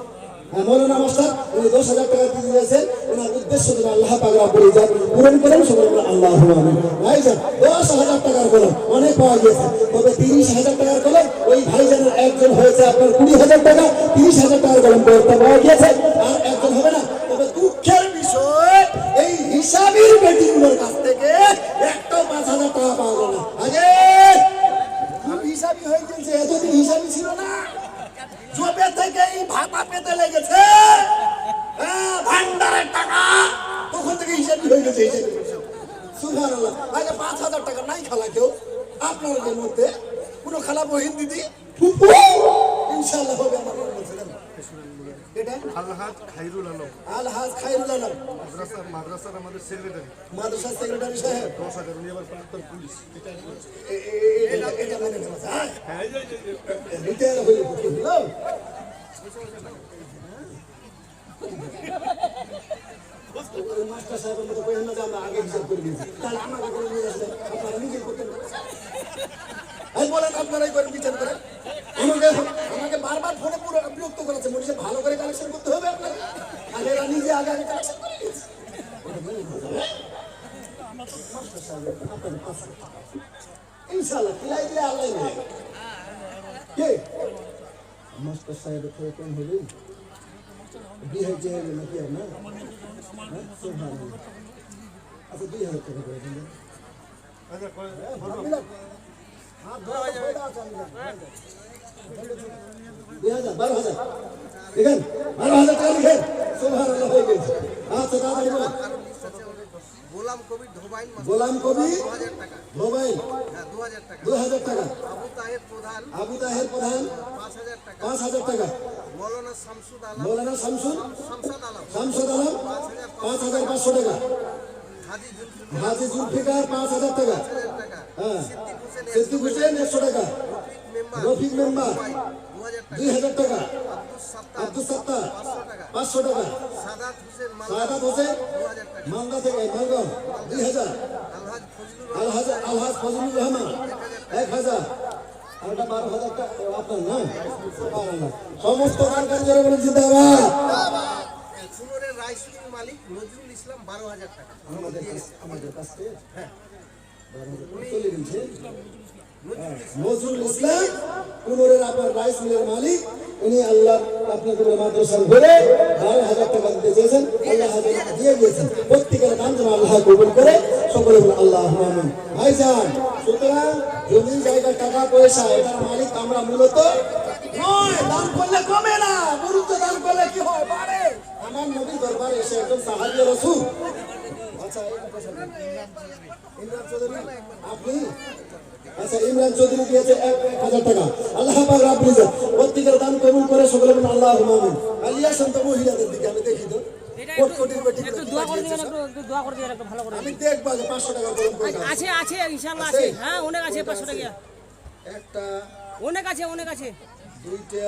হ্যাঁ মৌলানা মাস্টার উনি 10,000 টাকা দিয়ে দিয়েছেন। ওনার উদ্দেশ্য যেন আল্লাহ পাক রব্বুল ইজ্জত পূরণ করেন। সবাই বলে আল্লাহুম্মা আমিন। ভাইজান 10,000 টাকার কলম অনেক পাওয়া গেছে, তবে 30,000 টাকার কলম ওই ভাইজানের একজন হয়েছে আপনার 20,000 টাকা। 30,000 টাকার কলম পাওয়া গিয়েছে, আর একজন হবে না। তবে দুঃখের বিষয় এই হিসাবীর বেটিগুলোর কাছ থেকে একটা 5,000 টাকা পাওয়া গেল না। আগে খুব হিসাবী হয়ে গেছে, এতদিন হিসাবী ছিল না। জবে থেকে এই ভাতা পেতে লেগেছে, ভান্ডারের টাকা তখন থেকে হিসাবী হয়ে গেছে। সুবহানাল্লাহ। আগে 5,000 টাকা নাই খালা কেউ আপনাদের মধ্যে? কোনো খালা বহিন দিদি ইনশাআল্লাহ হবে আমার মনে হচ্ছে। এটা আলহাজ খাইরুল আলম আলহাজ খাইরুল আলম মাদ্রাসার আমাদের সেক্রেটারি। মাদ্রাসা সেক্রেটারি সাহেব। 10,000 উনি আবার প্রাক্তন পুলিশ। এটা মেনে নেওয়া যায়? রিটায়ার হইলে কি হলো? মাস্টার সাহেবের মতো কইেন না যে আমরা আগে হিসাব করে দিয়েছি, তাহলে আমাকে করে নিয়ে আসবেন, আপনারা নিজেই করতেন। এই বলেন আপনারাই করেন, বিচার করেন। আমাকে বারবার ফোনে পুরো বিরক্ত করেছে, মনে ভালো করে কালেকশন করতে হবে আপনাকে, আর এরা নিজে আগে আগে কালেকশন করে নিয়েছে। ইনশাআল্লাহ কিলাই দিলে আল্লাহ নেই। কে মাস্টার সাহেবের থেকে কেন হলো? বিয়ে হয়েছে নাকি আপনার? আচ্ছা 2,000 টাকা করে দেন। 2000 12,000 দেখেন 12,000 টাকা লিখেন সুবহানাল্লাহ হয়ে গেছে আচ্ছা তাড়াতাড়ি বলুন গোলাম কবির ধোবাইল গোলাম কবি 2000 টাকা মোবাইল হ্যাঁ 2000 টাকা 2000 টাকা আবু তাহের প্রধান 5000 টাকা 5000 টাকা মৌলানা শামসুদ আলম মৌলানা শামসুদ শামসাদ আলম 5500 টাকা হাজি জুলফিকার হাজি জুলফিকার 5000 টাকা 1000 টাকা হ্যাঁ সিদ্দিক হোসেন সিদ্দিক হোসেন 100 টাকা রফিক মেম্বার 2000 টাকা 2000 টাকা আব্দুল সাত্তার 500 টাকা সাদাত হোসেন সাদাত হোসেন 2000 টাকা মালদা থেকে মালগম 2000 আলহাজ ফজলুর রহমান 1000 আর এটা 12,000 টাকা আপনার না সুবহানাল্লাহ সমস্ত কারখানা যারা বলেন জিন্দাবাদ সুনরের রাইস মিল মালিক নজরুল ইসলাম 12000 টাকা আমাদের কাছে হ্যাঁ চলে গেছে নজরুল ইসলাম পুনরের আপনার রাইস মিলের মালিক উনি আল্লাহ আপনাদের মাদ্রাসার ঘরে 12,000 টাকা দিতে চেয়েছেন আল্লাহ দিয়ে দিয়েছেন প্রত্যেকের দান যেন আল্লাহ কবুল করে সকলে বলে আল্লাহ আমিন ভাইজান সুতরাং জমি জায়গা টাকা পয়সা এটার মালিক আমরা মূলত নয় দান করলে কমে না গুরুত্ব দান করলে কি হয় বাড়ে আমার নবী দরবারে এসে একজন সাহাবী রাসূল আচ্ছা ইমরান চৌধুরী আপনি আচ্ছা ইমরান চৌধুরী দিয়েছে 1000 টাকা আল্লাহ পাক রাব্বুল ইজ্জত প্রত্যেকের দান কবুল করে সকলে বলেন আল্লাহুম্মা আমিন আলিয়া সন্ত মহিলাদের দিকে আমি দেখি তো কোট কোটির বেটি একটু দোয়া করে দিবেন একটু দোয়া করে দিবেন একটু ভালো করে আমি দেখব যে 500 টাকা কম করে আছে আছে ইনশাআল্লাহ আছে হ্যাঁ অনেক আছে 500 টাকা একটা অনেক আছে দুইটা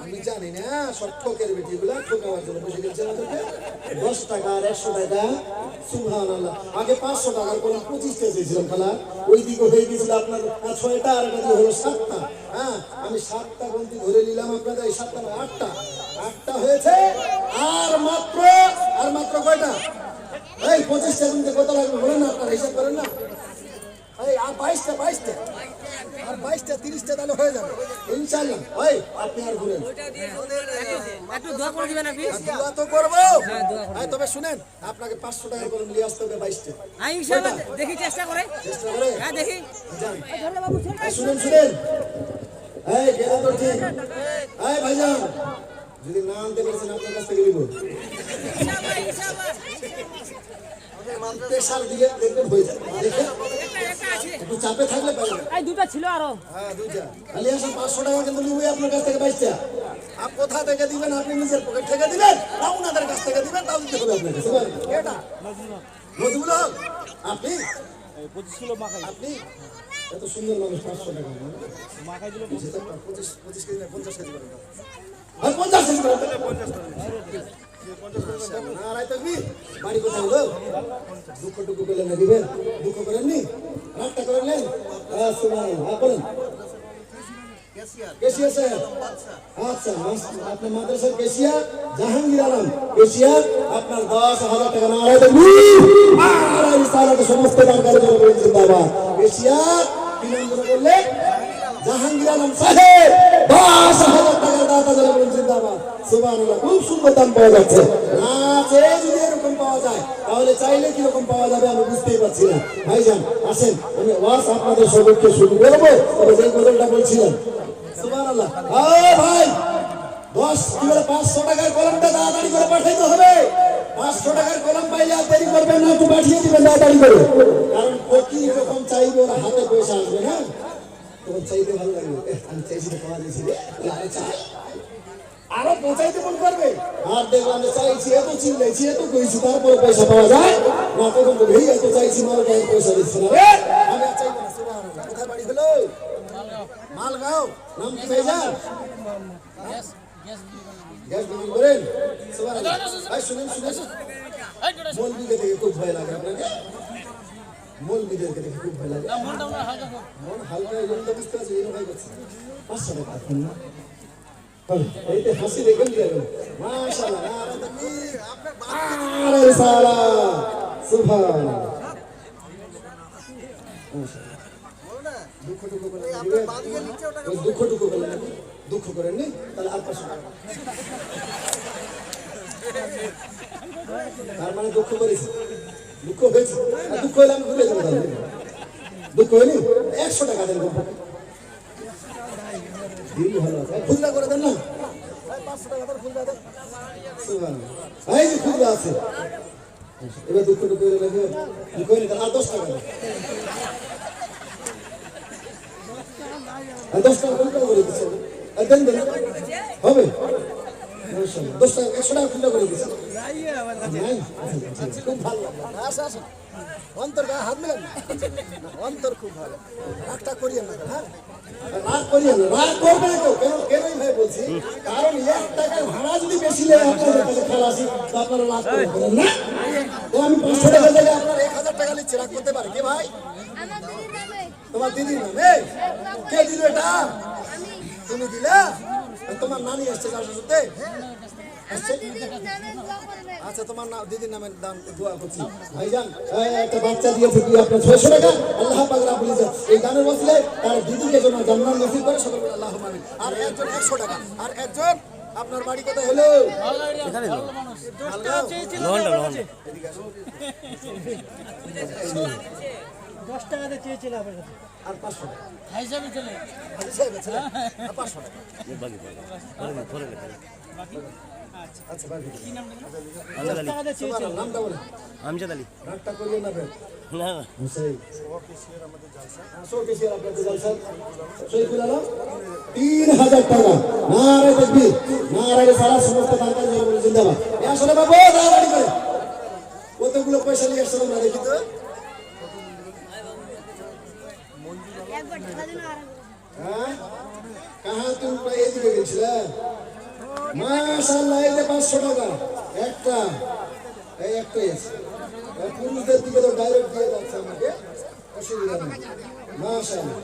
আমি জানি না সব ঠকের বেটিগুলা ঠকাবার জন্য বসে গেছে আমাদেরকে 10 টাকা আর 100 টাকা সুবহানাল্লাহ আগে 500 টাকার কোন 25টা চেয়েছিলাম খালা ওই দিকে হয়ে গেছিল আপনার 6টা আর এটা হলো 7টা হ্যাঁ আমি 7টা গন্তি ধরে নিলাম আপনাদের এই 7টা না 8টা হয়েছে আর মাত্র কয়টা এই 25টা গন্তি কত লাগবে বলেন না আপনারা হিসাব করেন না এই আর 22টা আর 22টা 30টা তাহলে হয়ে যাবে ইনশাআল্লাহ ওই আপনি আর ঘুরেন একটু দোয়া করে দিবেন আপনি দোয়া তো করব এই তবে শুনেন আপনাকে 500 টাকা করে নিয়ে আসতে হবে 22টা হ্যাঁ ইনশাআল্লাহ দেখি চেষ্টা করে হ্যাঁ দেখি যান ধরে বাবু শুনেন এই গেলে তো ঠিক এই ভাইজান যদি না আনতে পারছেন আপনার কাছ থেকে নিব প্রেশার দিয়ে দেখবেন হয়ে যাবে দেখেন একটু চাপে থাকলে পারবেন এই দুটো ছিল আরো হ্যাঁ দুইটা আলিয়া 500 টাকা কিন্তু নিবই আপনার কাছ থেকে 22টা আপ কোথা থেকে দিবেন আপনি নিজের পকেট থেকে দিবেন না ওনাদের কাছ থেকে দিবেন তাও দিতে হবে আপনাকে এটা নজরুল হক আপনি 25 কিলো মাখাই আপনি এত সুন্দর মানুষ 500 টাকা মাখাই দিল 25 কেজি না 50 কেজি করে আর 50 কেজি করে নারাই তকবি বাড়ি কোথায় হলো দুঃখ টুকু করলেন না দিবেন দুঃখ করেননি রাগটা করলেন সুবহানাল্লাহ বলেন কেশিয়া সাহেব আচ্ছা আপনার মাদ্রাসার কেশিয়া জাহাঙ্গীর আলম কেশিয়া আপনার 10,000 টাকা নারাই তকবি আর রিসালাতে সমস্ত দরকারে জনগণ জিন্দাবাদ কেশিয়া কি নাম বললে জাহাঙ্গীর আলম সাহেব 10,000 টাকা দাতা জনগণ জিন্দাবাদ সুবহানাল্লাহ খুব সুন্দর দাম পাওয়া যাচ্ছে না চেয়ে যদি এরকম পাওয়া যায় তাহলে চাইলে কি রকম পাওয়া যাবে আমি বুঝতেই পারছি না ভাইজান আসেন আমি ওয়াজ আপনাদের সবাইকে শুরু করব তবে যে গজলটা বলছিলাম সুবহানাল্লাহ ভাই 500 টাকার কলমটা তাড়াতাড়ি করে পাঠাইতে হবে 500 টাকার কলম পাইলে আর দেরি করবেন না একটু পাঠিয়ে দিবেন তাড়াতাড়ি করে কারণ ফকির যখন চাইবে ওর হাতে পয়সা আসবে না তখন চাইতে ভালো লাগবে আমি চাইছি পাওয়া যাচ্ছে আরো পৌঁছাইতে মন করবে আর দেখলাম চাইছি এত চিল্লাইছি এত কইছি তারপরে পয়সা পাওয়া যায় না তখন বলে এই এত চাইছি মাল গায়ে পয়সা দিচ্ছে না রে আমি আর চাইবো না সুবহানাল্লাহ কোথায় বাড়ি হলো মালগাঁও নাম কি ভাইজান গ্যাস বিক্রি করেন সুবহানাল্লাহ ভাই শুনেন মৌলবীকে দেখে খুব ভয় লাগে আপনাকে মৌলবীদেরকে দেখে খুব ভয় লাগে মন হালকা এরকম তো বুঝতে পারছি এরকম ভয় করছে 500 টাকা এখন না এইতে হাসি দেখেন যাবেন মাশাআল্লাহ নারা তাকবীর আপনার বাপ রিসালাহ সুবহানাল্লাহ দুঃখ টুকু করে আপনার বাদিকে নিচে ওটা দুঃখ টুকু করে দুঃখ করেন নি তাহলে আর 500 টাকা তার মানে দুঃখ করেছে দুঃখ হয়েছে দুঃখ হলে আমি ভুলে যাবো দুঃখ হয়নি? 100 টাকা দেন কমপক্ষে। দিন ভালো আছে, খুচরা করে দেন না? 500 টাকা দেন, খুচরা দেন। সুবহানাল্লাহ। এই যে খুচরা আছে, এবার দুঃখ করে লাগবে, দুঃখ হয়নি, তাহলে আর 10 টাকা দেন। আর 10 টাকা খুচরা করে দিচ্ছে, আর দেন দেন হবে। 10 টাকা 100 টাকা খুচরা করে দিচ্ছে। খুব ভালো আসা আসা অন্তর গায়ে হাত মিলেন না, অন্তর খুব ভালো। রাগটা করিয়েন না, হ্যাঁ রাগ করিয়েন না, রাগ করবে না কেউ। কেনই ভাই বলছি, কারণ 1 টাকার ভাড়া যদি বেশি লেগে আপনাদের কাছে খালাসি, তো আপনারা রাগ করবেন না। তো আমি 500 টাকা দিলে আপনার 1000 টাকা নিচ্ছে, রাগ করতে পারে কে ভাই? তোমার দিদির নামে? কে দিল এটা? তুমি দিলা? তোমার নানি আসছে যাওয়ার সাথে? আচ্ছা, তোমার দিদির নামে দান দোয়া করছি। ভাইজান একটা বাচ্চা দিয়েছে কি আপনার 600 টাকা, আল্লাহ পাক রাব্বুল ইজ্জত এই দানের ওসিলে তার দিদিকে যেন জান্নাত নসিব করে, সকলে বলে আল্লাহুম্মা আমিন। আর একজন 100 টাকা, আর একজন আপনার বাড়ি কোথায় হলো? এখানে হলো। লোহান্ডা এদিকে আসুন। 10 টাকা দিয়ে চেয়েছিল আপনার কাছে, আর 500 টাকা ভাই সাহেব চলে হাজি সাহেব আছে, আর 500 টাকা আচ্ছা ভাই। কি নাম দিলেন? টাকা দিয়ে চেয়েছিল, নামটা বলে। আমজাদ আলী। রাতটা করিয়ে না ভাই, না হুসাইন শোকেশিয়ার আমাদের জলসা, শোকেশিয়ার আপনাদের জলসা শহীদুল আলম 3000 টাকা। নারে তাকবীর, নারে সারা সমস্ত বাংলা জনগণ জিন্দাবাদ। এ আসলে বাবু দাঁড়াড়ি করে কতগুলো পয়সা নিয়ে আসলাম না দেখি তো। হ্যাঁ কাহা তুমি এই দিকে গেছিলে? মাশাআল্লাহ, এই যে 500 টাকা একটা, এই একটাই আছে। পুরুষদের দিকে তো ডাইরেক্ট দিয়ে যাচ্ছে আমাকে, অসুবিধা নেই। মাশাআল্লাহ।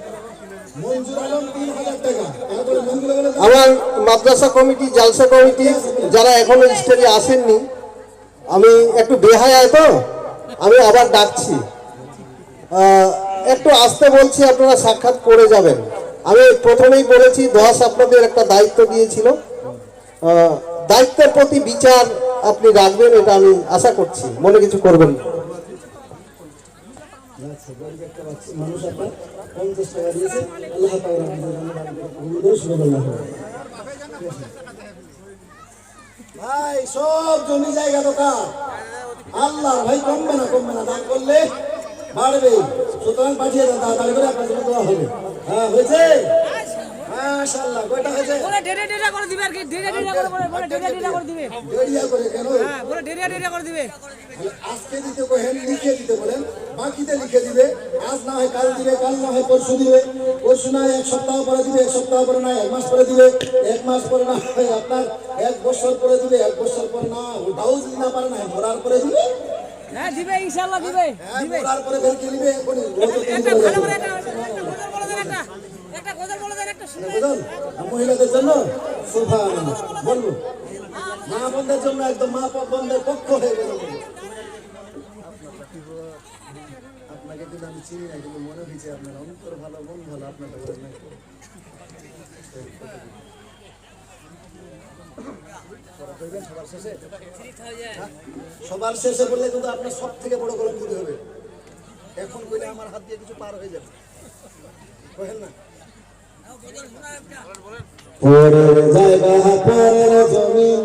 মঞ্জুর আলম 3000 টাকা। তারপরে মঞ্জুর আলম আমার মাদ্রাসা কমিটি, জালসা কমিটি যারা এখনো স্টেজে আসেননি, আমি একটু বেহায়ায় তো, আমি আবার ডাকছি, একটু আসতে বলছি, আপনারা সাক্ষাৎ করে যাবেন। আমি প্রথমেই বলেছি 10 আপনাদের একটা দায়িত্ব দিয়েছিল, দায়িত্বের প্রতি বিচার আপনি রাখবেন, এটা আমি আশা করছি, মনে কিছু করবেন না। মানুষ আপনার 50 টাকা দিয়েছে, আল্লাহ পাক ভাই সব জমি জায়গা দোকান আল্লাহ ভাই, কমবে না দান করলে বাড়বে। সুতরাং পাঠিয়ে দেন তাড়াতাড়ি করে, আপনার জন্য দেওয়া হবে। হ্যাঁ হয়েছে, মাশাআল্লাহ। কয়টা হয়েছে? বলে ডেডা করে দিবে আর কি, ডেডা করে দিবে। দেরিয়া করে কেন? হ্যাঁ বলে ডেডা করে দিবে। আজকে দিতে কহেন, লিখে দিতে বলেন, বাকিতে লিখে দিবে। আজ না হয় কাল দিবে, কাল না হয় পরশু দিবে, পরশু না হয় 1 সপ্তাহ পরে দিবে, 1 সপ্তাহ পরে না 1 মাস পরে দিবে, 1 মাস পরে না হয় আপনার 1 বছর পরে দিবে, 1 বছর পর না ওটাও যদি না পারে না মরার পরে দিবে। হ্যাঁ দিবে, ইনশাআল্লাহ দিবে। মরার পরে বেরকে নিবে। একটা ভালো করে একটা গজল বলে দেন, একটা গজল বলে দেন, একটা শুনে। মহিলাদের জন্য সুবহানাল্লাহ বলবো, মা বোনদের জন্য একদম মা বোনদের পক্ষ হয়ে গেল। আপনাকে কিন্তু আমি চিনি না, কিন্তু মনে হয়েছে আপনার অন্তর ভালো, মন ভালো। আপনাকে বলেন না সবার শেষে বললে কিন্তু আপনার সব থেকে বড় গরম দিতে হবে। এখন কইলে আমার হাত দিয়ে কিছু পার হয়ে যাবে, কহেন না? পরের জায়গা পরের জমিন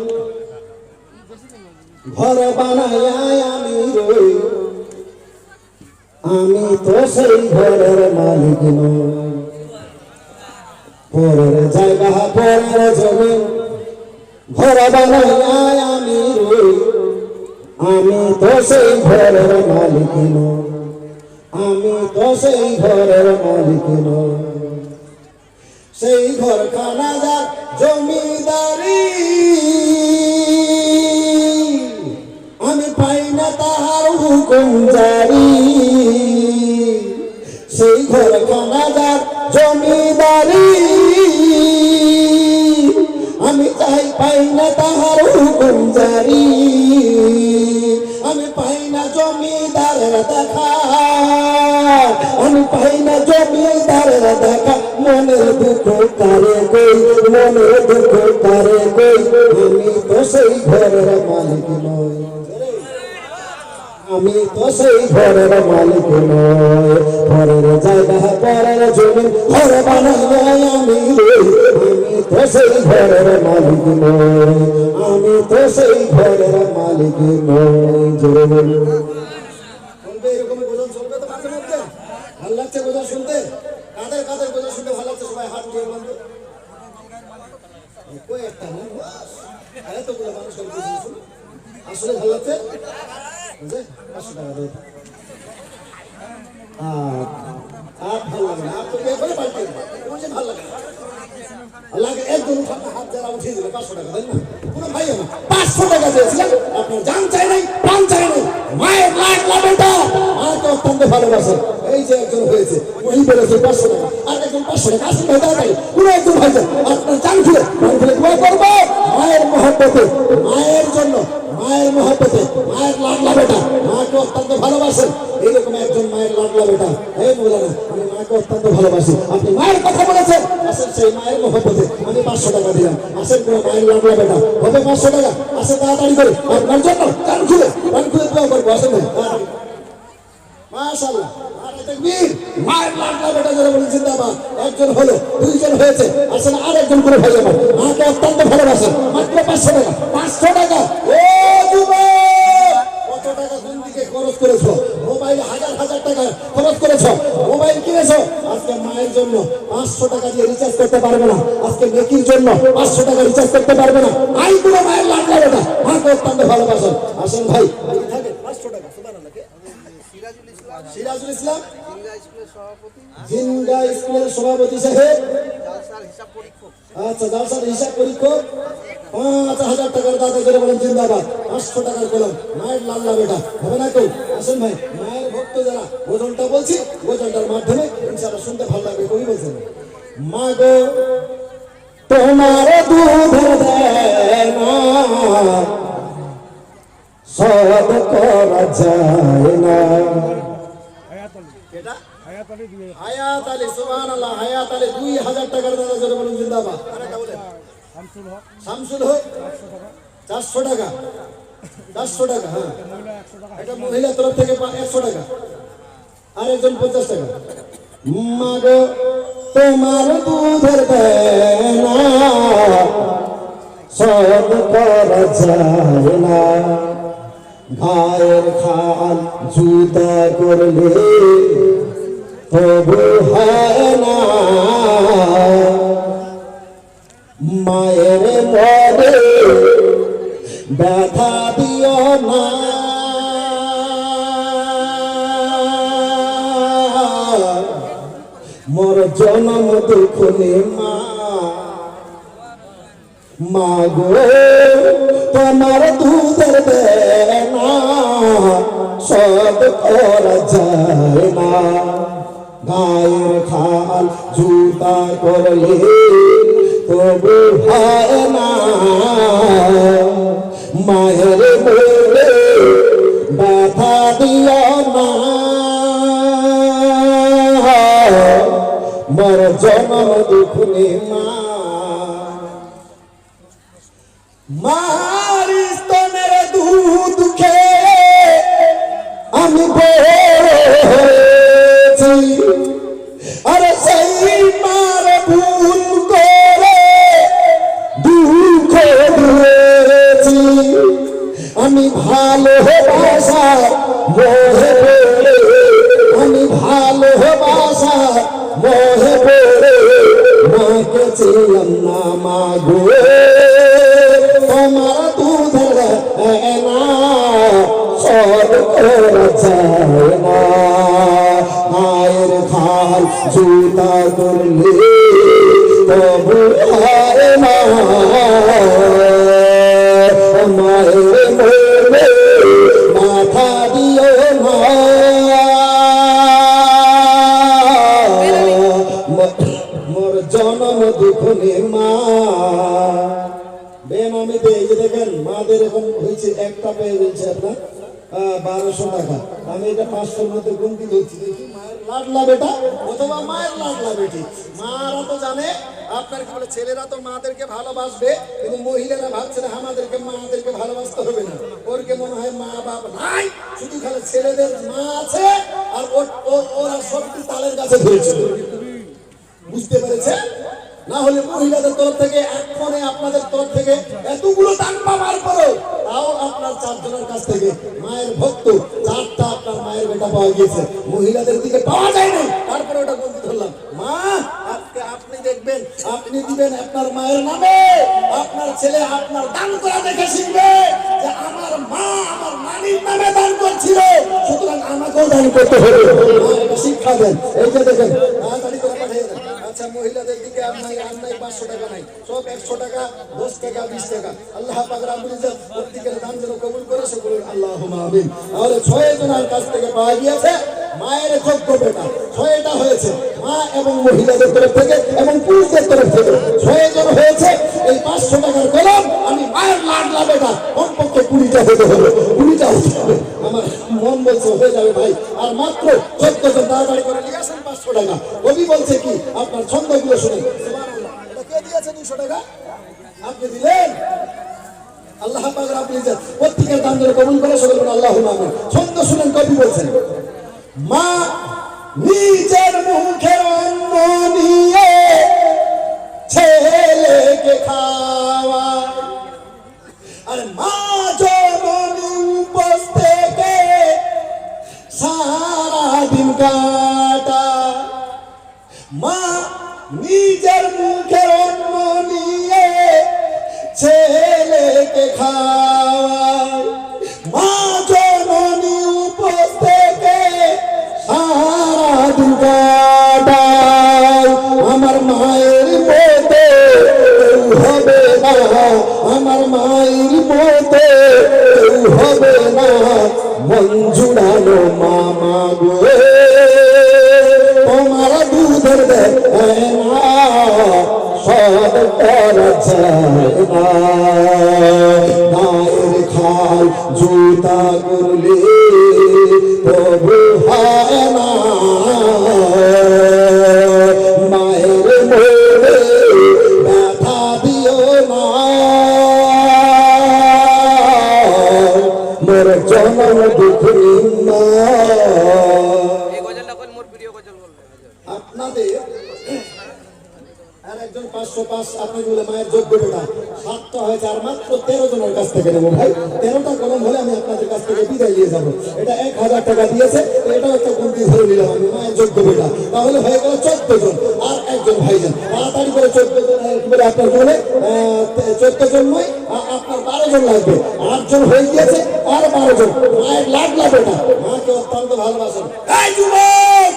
ঘর বানায় আমি রই, আমি তো সেই ঘরের মালিক নই। পরের জায়গা পরের জমিন ঘর বানায় আমি রই, আমি তো সেই ঘরের মালিক নই, আমি তো সেই ঘরের মালিক নই। সেই ঘরখানা যার জমিদারি, আমি পাই না তাহার হুকুম জারি। সেই ঘরখানা যার জমিদারি, আমি চাই পাই না তাহার হুকুম জারি। আমি পাই না জমিদারের দেখা, আমি পাই না জমিদারের দেখা। মনের দুঃখ কারে কই, মনের দুঃখ কারে কই, আমি তো সেই ঘরের মালিক নই। আমি তো সেই ঘরের মালিক নয়, ঘরের জায়গা পরের জমি ঘর বানাই আমি রে। আমি তো সেই ঘরের মালিক নয়, আমি তো সেই ঘরের মালিক নয়। জোরে বলুন। বলবে এরকম গজল চলবে তো মাঝে মধ্যে? ভালো লাগছে গজল শুনতে? কাদের কাদের গজল শুনতে ভালো লাগছে? সবাই হাত দিয়ে বলবে। কয়েকটা না, এতগুলো মানুষ আসলে ভালো লাগছে। পাঁচশো টাকা দেবে। আর ভালো লাগে না, আপনাকে এখনই পাল্টে দেবে। ভালো লাগে না, লাগে একজন হাত যারা উঠিয়ে দিলে 500 টাকা দেন না, কোনো ভাই না। 500 টাকা দিয়েছিলেন, আপনার জান চাই নাই, প্রাণ চাই নাই, মায়ের লাখ লাভটা মাকে অত্যন্ত ভালোবাসে। এই যে একজন হয়েছে, ওই বলেছে 500 টাকা, আর একজন 500 টাকা আসেন ভাই তাড়াতাড়ি। কোনো একজন ভাই আপনার জান খুলে দোয়া করবো মায়ের মহব্বতে, মায়ের জন্য, মায়ের মহব্বতে, মায়ের লাডলা বেটা, মাকে অত্যন্ত ভালোবাসেন। এইরকম একজন মায়ের লাডলা বেটা, এই বলে না আমি মাকে অত্যন্ত ভালোবাসি। আপনি মায়ের কথা বলেছেন, আসেন সেই মায়ের মহব্বতে আমি 500 টাকা দিলাম। আসেন কোনো মায়ের লাডলা বেটা হবে 500 টাকা, আসেন তাড়াতাড়ি করে আপনার জন্য কান খুলে দোয়া করবো। আসেন ভাই তাড়াতাড়ি। মাশাআল্লাহ, মায়ের লাডলা বেটা যারা বলেন জিন্দাবাদ। একজন হলো, দুইজন হয়েছে, আসেন আরেকজন করে ভাই আমার মাকে অত্যন্ত ভালোবাসে। মাত্র 500 টাকা, 500 টাকা। ও যুবক, কত টাকা কোন দিকে খরচ করেছো? মোবাইলে হাজার হাজার টাকা খরচ করেছো, মোবাইল কিনেছো। আজকে মায়ের জন্য 500 টাকা দিয়ে রিচার্জ করতে পারবে না, আজকে নেকির জন্য 500 টাকা রিচার্জ করতে পারবে না। আই পুরো মায়ের লাডলা বেটা, মাকে অত্যন্ত ভালোবাসেন। আসেন ভাই থাকে 500 টাকা। সুবহানাল্লাহ। সিরাজুল ইসলাম জিঙ্গা স্কুলের সভাপতি সাহেব, আচ্ছা জালসার হিসাব পরীক্ষক, 5000 টাকার দাদা করে বলেন জিন্দাবাদ। 500 টাকার কলম, মায়ের লাল্লা বেটা হবে না কেউ। আসেন ভাই, মায়ের ভক্ত যারা, ভোজনটা বলছি, ভোজনটার মাধ্যমে ইনশাআল্লাহ শুনতে ভালো লাগবে। কবি বলছেন, মা গো তোমার দুধ দেয় না, সব করা যায় না। হায়াত আলী, সুবহানাল্লাহ, হায়াত আলী 2000 টাকার দাদা জোরে বলুন জিন্দাবাদ। আরেকটা বলেন শামসুল হক 400 টাকা, 400 টাকা। হ্যাঁ, এটা মহিলা তরফ থেকে 100 টাকা, আরেকজন 50 টাকা। মা গো তোমার দুধের দেনা সব করা যায় না, গায়ের খাল জুতা করলে তবু হয় না, মায়ের মনে ব্যথা দিও না, মোর জনম দুঃখ নে মা। মা গো তোমার দুধের দেনা সব করা যায় না, গায়ের খাল জুতা করলে তবু হয় না, মায়ের বলে ব্যথা দিও না, মোর জনম দুঃখ নে মা। মার স্তনের দুধ খেয়ে আমি বড় হয়েছি, আর সেই মার ভুল করে দুঃখ দিয়েছি। আমি ভালোবাসা মোহে পড়ে, আমি ভালোবাসা মোহে পড়ে মাকে ছিলাম না। মা গো তোমার দুধের দেনা সব করা যায় না, মায়ের খাল জুতা করলে তবু হয় না, মায়ের মনে মাথা দিও না, মোর জনম দুঃখ নে মা। বেনামিতে এই যে দেখেন মাদের এখন হয়েছে, একটা পেয়ে রয়েছে আপনার 1200 টাকা। আমি এটা 500-র মধ্যে গুনতি ধরছি, দেখি মায়ের লাডলা বেটা অথবা মায়ের লাডলা বেটি। মারা তো জানে আপনার কি বলে, ছেলেরা তো মাদেরকে ভালোবাসবে, কিন্তু মহিলারা ভাবছে না আমাদেরকে মাদেরকে ভালোবাসতে হবে না। ওরকে মনে হয় মা বাপ নাই, শুধু খালি ছেলেদের মা আছে, আর ওরা সবটি তালের কাছে ধরেছিল। বুঝতে পেরেছে? না হলে মহিলাদের তরফ থেকে এক্ষণে আপনাদের তরফ থেকে এতগুলো দান পাওয়ার পরেও তাও আপনার 4 জনের কাছ থেকে মায়ের ভক্ত 4টা আপনার মায়ের বেটা পাওয়া গিয়েছে, মহিলাদের দিকে পাওয়া যায় না। তারপরে ওটা বলতে ধরলাম, মা আজকে আপনি দেখবেন, আপনি দিবেন আপনার মায়ের নামে, আপনার ছেলে আপনার দান করা দেখে শিখবে যে আমার মা আমার নানির নামে দান করছিল, সুতরাং আমাকেও দান করতে হবে। এটা শিক্ষা দেন। এই যে দেখেন, তাড়াতাড়ি করে পাঠিয়ে দেন। আচ্ছা, মহিলাদের দিকে আপনার আর নাই 500 টাকা নাই, সব 100 টাকা, 10 টাকা, 20 টাকা। আল্লাহ পাক রব্বুল ইজ্জত প্রত্যেকের দান যেন কবুল করে, সকলে আল্লাহুম্মা আমিন। তাহলে 6 জনের কাছ থেকে পাওয়া গিয়েছে মায়ের যোগ্য বেটা। 6টা হয়েছে মা এবং মহিলাদের তরফ থেকে এবং পুরুষদের তরফ থেকে 6 জন হয়েছে। এই 500 টাকার কলম আমি মায়ের লাডলা বেটা কমপক্ষে 20টা হতে হবে, 20টা হতে হবে। আমার মন বলছে হয়ে যাবে ভাই, আর মাত্র 14 জন। তাড়াতাড়ি করে নিয়ে আসেন 500 টাকা। কবি বলছে কি, আপনার ছন্দগুলো শুনে। সুবহানাল্লাহ। এটা কে দিয়েছে 200 টাকা? আপনি দিলেন। আল্লাহ পাক রব্বুল ইজ্জত প্রত্যেকের দান যেন কবুল করে, সকলে বলেন আল্লাহুম্মা আমিন। ছন্দ শুনেন, কবি বলছেন, মা নিজের মুখের অন্ন নিয়ে ছেলেকে খাওয়ায়, আর মা জননী উপোস থেকে সারাদিন কাটায়। মা নিজের মুখের অন্ন নিয়ে ছেলেকে খাওয়ায়, মা জননী উপোস থেকে সারাদিন কাটায়। আমার মায়ের মতো কেউ হবে না, আমার মায়ের মতো কেউ হবে না, মন জুড়ানো মামা গো তোমার দুধের দেনা সব করা যায় না। মায়ের খাল জুতা করলে তবু হয় না, মায়ের মনে ব্যথা দিও না, মোর জনম দুঃখী মা। আপনাদের আর একজন 505 আপনি বলে মায়ের যোগ্য বেটা 7টা হয়েছে, আর মাত্র 13 জনের কাছ থেকে নেবো ভাই। 13টা কলম হলে আমি আপনাদের কাছ থেকে বিদায় নিয়ে যাবো। এটা 1000 টাকা দিয়েছে, এটাও একটা গুনতি ধরে নিলাম আমি, মায়ের যোগ্য বেটা। তাহলে হয়ে গেল 14 জন, আর একজন ভাইজান। তাড়াতাড়ি করে 14 জন বলে আপনার বলে 14 জন নয়, আপনার 12 জন লাগবে। 8 জন হয়ে গিয়েছে, আর 12 জন। মায়ের লাডলা বেটা, মাকে অত্যন্ত ভালোবাসেন। এই যুবক,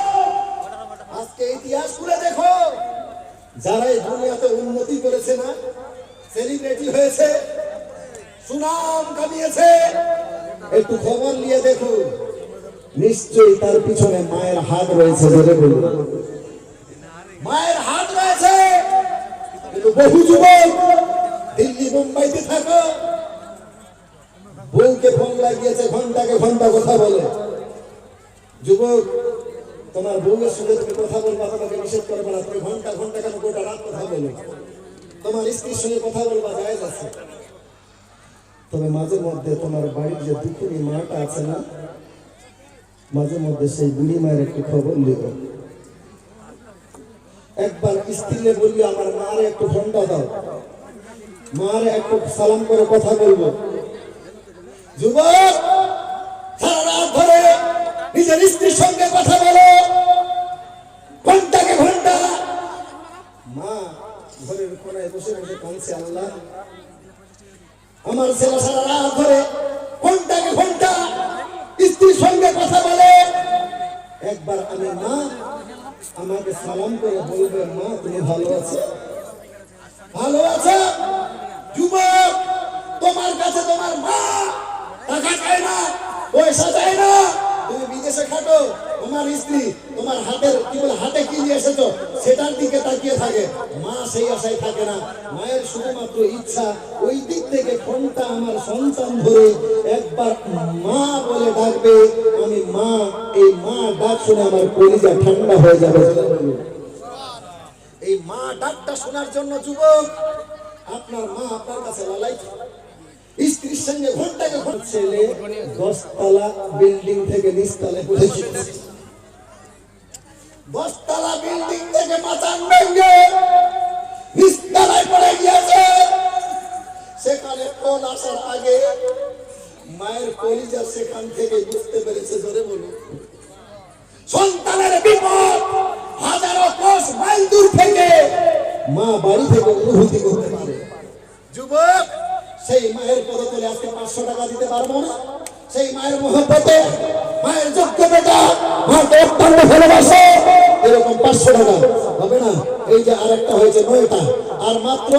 আজকে ইতিহাস খুলে দেখো, যারা এই দুনিয়াতে উন্নতি করেছে না, সেলিব্রিটি হয়েছে, সুনাম কামিয়েছে, একটু খবর নিয়ে দেখুন, নিশ্চয়ই তার পিছনে মায়ের হাত রয়েছে। বলে বলুন, মায়ের হাত রয়েছে। কিন্তু বহু যুবক দিল্লি মুম্বাইতে থাকো, বউকে ফোন লাগিয়েছে, ঘন্টাকে ঘন্টা কথা বলে। যুবক, তোমার বউয়ের সঙ্গে তুমি কথা বলবা, তোমাকে নিষেধ করবে না, তুমি ঘন্টা ঘন্টা কেন গোটা রাত কথা বলো। তোমার স্ত্রীর সঙ্গে কথা বলবা জায়েজ আছে, তবে মাঝে মধ্যে তোমার বাড়ির যে দুপুরি মাটা আছে না, মাঝে মধ্যে সেই বুড়ি মায়ের একটু খবর নিব। একবার স্ত্রীকে বললি আমার মারে একটু ফোনটা দাও, মারে একটু সালাম করে কথা বলবো। যুবক, সারা রাত ধরে নিজের স্ত্রীর সঙ্গে কথা বলো, ঘন্টাকে ঘন্টা। মা ঘরের কোনায় বসে বসে কাঁদছে, আল্লাহ আমার ছেলে সারা রাত ধরে ঘন্টাকে ঘন্টা স্ত্রীর সঙ্গে কথা বলে। একবার আমি মা আমাকে সালাম করে বলবে, মা তুমি ভালো আছো? ভালো আছো? যুবক, তোমার কাছে তোমার মা টাকা চায় না, পয়সা চায় না, তুমি বিদেশে খাটো, তোমার স্ত্রী তোমার হাতের কি বলে হাতে কি নিয়ে এসেছো সেটার দিকে তাকিয়ে থাকে। মা সেই আশায় থাকে না, মায়ের শুধুমাত্র ইচ্ছা ওই দিক থেকে ফোনটা আমার সন্তান ধরে একবার মা বলে ডাকবে। আমি মা, এই মা ডাক শুনে আমার কলিজা ঠান্ডা হয়ে যাবে। এই মা ডাকটা শোনার জন্য যুবক আপনার মা আপনার কাছে লালাই স্ত্রীর সঙ্গে ঘন্টাকে ঘন্টা ছেলে 10 তলা বিল্ডিং থেকে নিচতলায় পড়েছে, 10 তলা বিল্ডিং থেকে মাচান ভেঙে নিচতলায় পড়ে গিয়েছে। সেখানে কোন আসার আগে মায়ের কলিজা সেখান থেকে বুঝতে পেরেছে। ধরে বলুন, সন্তানের বিপদ হাজারো কোষ মাইল দূর থেকে মা বাড়ি থেকে অনুভূতি করতে পারে। যুবক, সেই মায়ের পদতলে আজকে 500 টাকা দিতে পারবো না? সেই মায়ের মহব্বতে, মায়ের যোগ্য বেটা মাকে অত্যন্ত ভালোবাসে, এরকম 500 টাকা হবে না? এই যে আরেকটা হয়েছে 9টা, আর মাত্র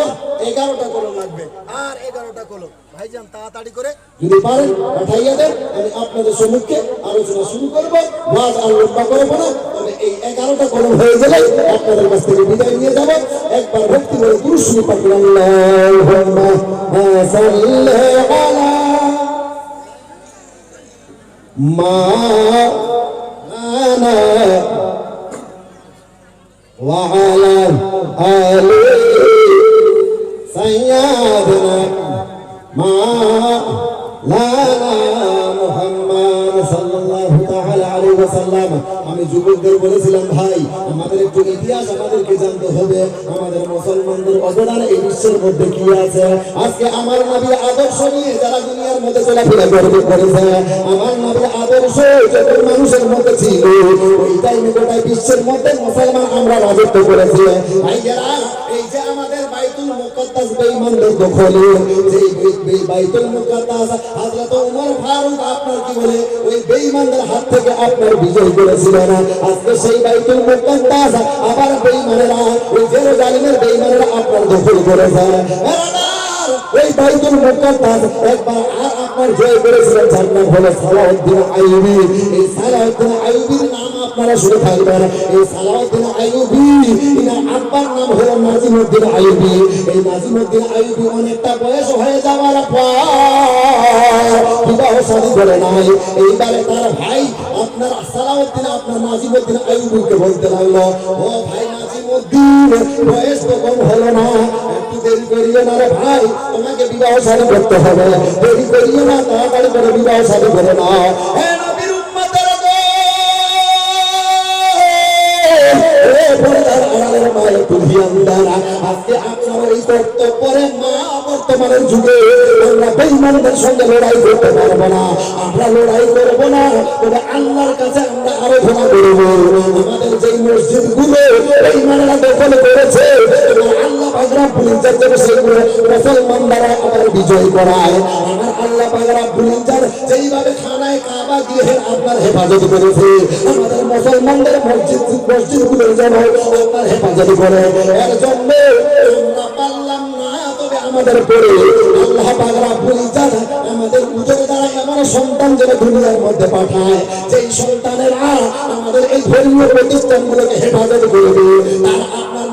11টা কলম লাগবে, আর 11টা কলম। ভাইজান তাড়াতাড়ি করে যদি পারেন পাঠাইয়া দেন, আমি আপনাদের সম্মুখে আলোচনা শুরু করবো। ওয়াজ আর লম্বা করবো না, তবে এই 11টা কলম হয়ে গেলে আপনাদের কাছ থেকে বিদায় নিয়ে যাব। একবার ভক্তি করে গুরু শুরু পাঠান, আল্লাহুম্মা সাল্লি আলা মাওলানা ওয়া আলা আলি সাইয়্যিদিনা মাওলানা মুহাম্মদ সাল্লাল্লাহু তাআলা আলাইহি ওয়াসাল্লাম। আমি যুবকদের বলেছিলাম, ভাই আমাদের একটু ইতিহাস আমাদেরকে জানতে হবে, আমাদের মুসলমানদের অবদান এই বিশ্বের মধ্যে কি আছে। আজকে আমার নবীর আদর্শ নিয়ে যারা দুনিয়ার মধ্যে চলাফেরা করেছে, আমার নবীর আদর্শ যত মানুষের মধ্যে ছিল, ওই টাইমে গোটা বিশ্বের মধ্যে মুসলমান আমরা রাজত্ব করেছি। ভাইয়েরা, এই যে আমাদের বাইতুল মুকাদ্দাস বেঈমানদের দখলে, যে বাইতুল মুকাদ্দাস হযরত ওমর ফারুক আপনার কি বলে ওই বেঈমানদের হাত থেকে আপনার বিজয় করেছিলেন। আজকে সেই বাইতুল মুকাদ্দাস আবার বেঈমানেরা, ওই জেরুজালেমের বেঈমানেরা আপনার দখল করেছে। ওই বাইতুল মুকাদ্দাস একবার আর আপনার জয় করেছিলেন, যার নাম হলো সালাউদ্দিন আইয়ুবী। এই সালাউদ্দিন আইয়ুবীর নাম আপনারা শুনে থাকবেন। এই সালাউদ্দিন আইয়ুবী, এনার আব্বার নাম হলো নাজিমউদ্দিন আইয়ুবী। এই নাজিমউদ্দিন আইয়ুবী অনেকটা বয়স হয়ে যাওয়ার পর বিবাহ শাদী করে নাই। এইবারে তার ভাই আপনার সালাউদ্দিন আপনার নাজিমউদ্দিন আইয়ুবীকে বলতে লাগলো, ও ভাই নাজিমউদ্দিন, বয়স তো কম হলো না, একটু দেরি করিও না রে ভাই, তোমাকে বিবাহ শাদী করতে হবে, দেরি করিও না, তাড়াতাড়ি করে বিবাহ শাদী করে না। হে নবীর উম্মতের গো, ও পর্দার আড়ালের মায়ের তুহিয়ানদারা, আজকে আপনার এই কর্তব্যে মা বর্তমানের যুগে আমরা বেঈমানদের সঙ্গে লড়াই করতে পারবো না, আমরা লড়াই করব না, তবে আল্লাহর কাছে আমরা আরাধনা করব। আমাদের যেই মসজিদগুলো বেঈমানরা দখল করেছে, আল্লাহ পাক রব্বুল ইজ্জত যেন সেগুলো মুসলমান দ্বারা আবার বিজয় করায়। আমার আল্লাহ পাক রব্বুল ইজ্জত যেইভাবে খানায় কাবা গৃহের আপনার হেফাজত করেছে, আমাদের মুসলমানদের মসজিদগুলোর যেন আপনার হেফাজত করে। এর জন্য আমরা পারলাম না, তবে আমাদের পরে আল্লাহ পাক রব্বুল ইজ্জত আমাদের উজর দ্বারা এমন সন্তান যেন দুনিয়ার মধ্যে পাঠায়, যেই সন্তানেরা আমাদের এই ধর্মীয় প্রতিষ্ঠানগুলোকে হেফাজত করবে, তার আপনার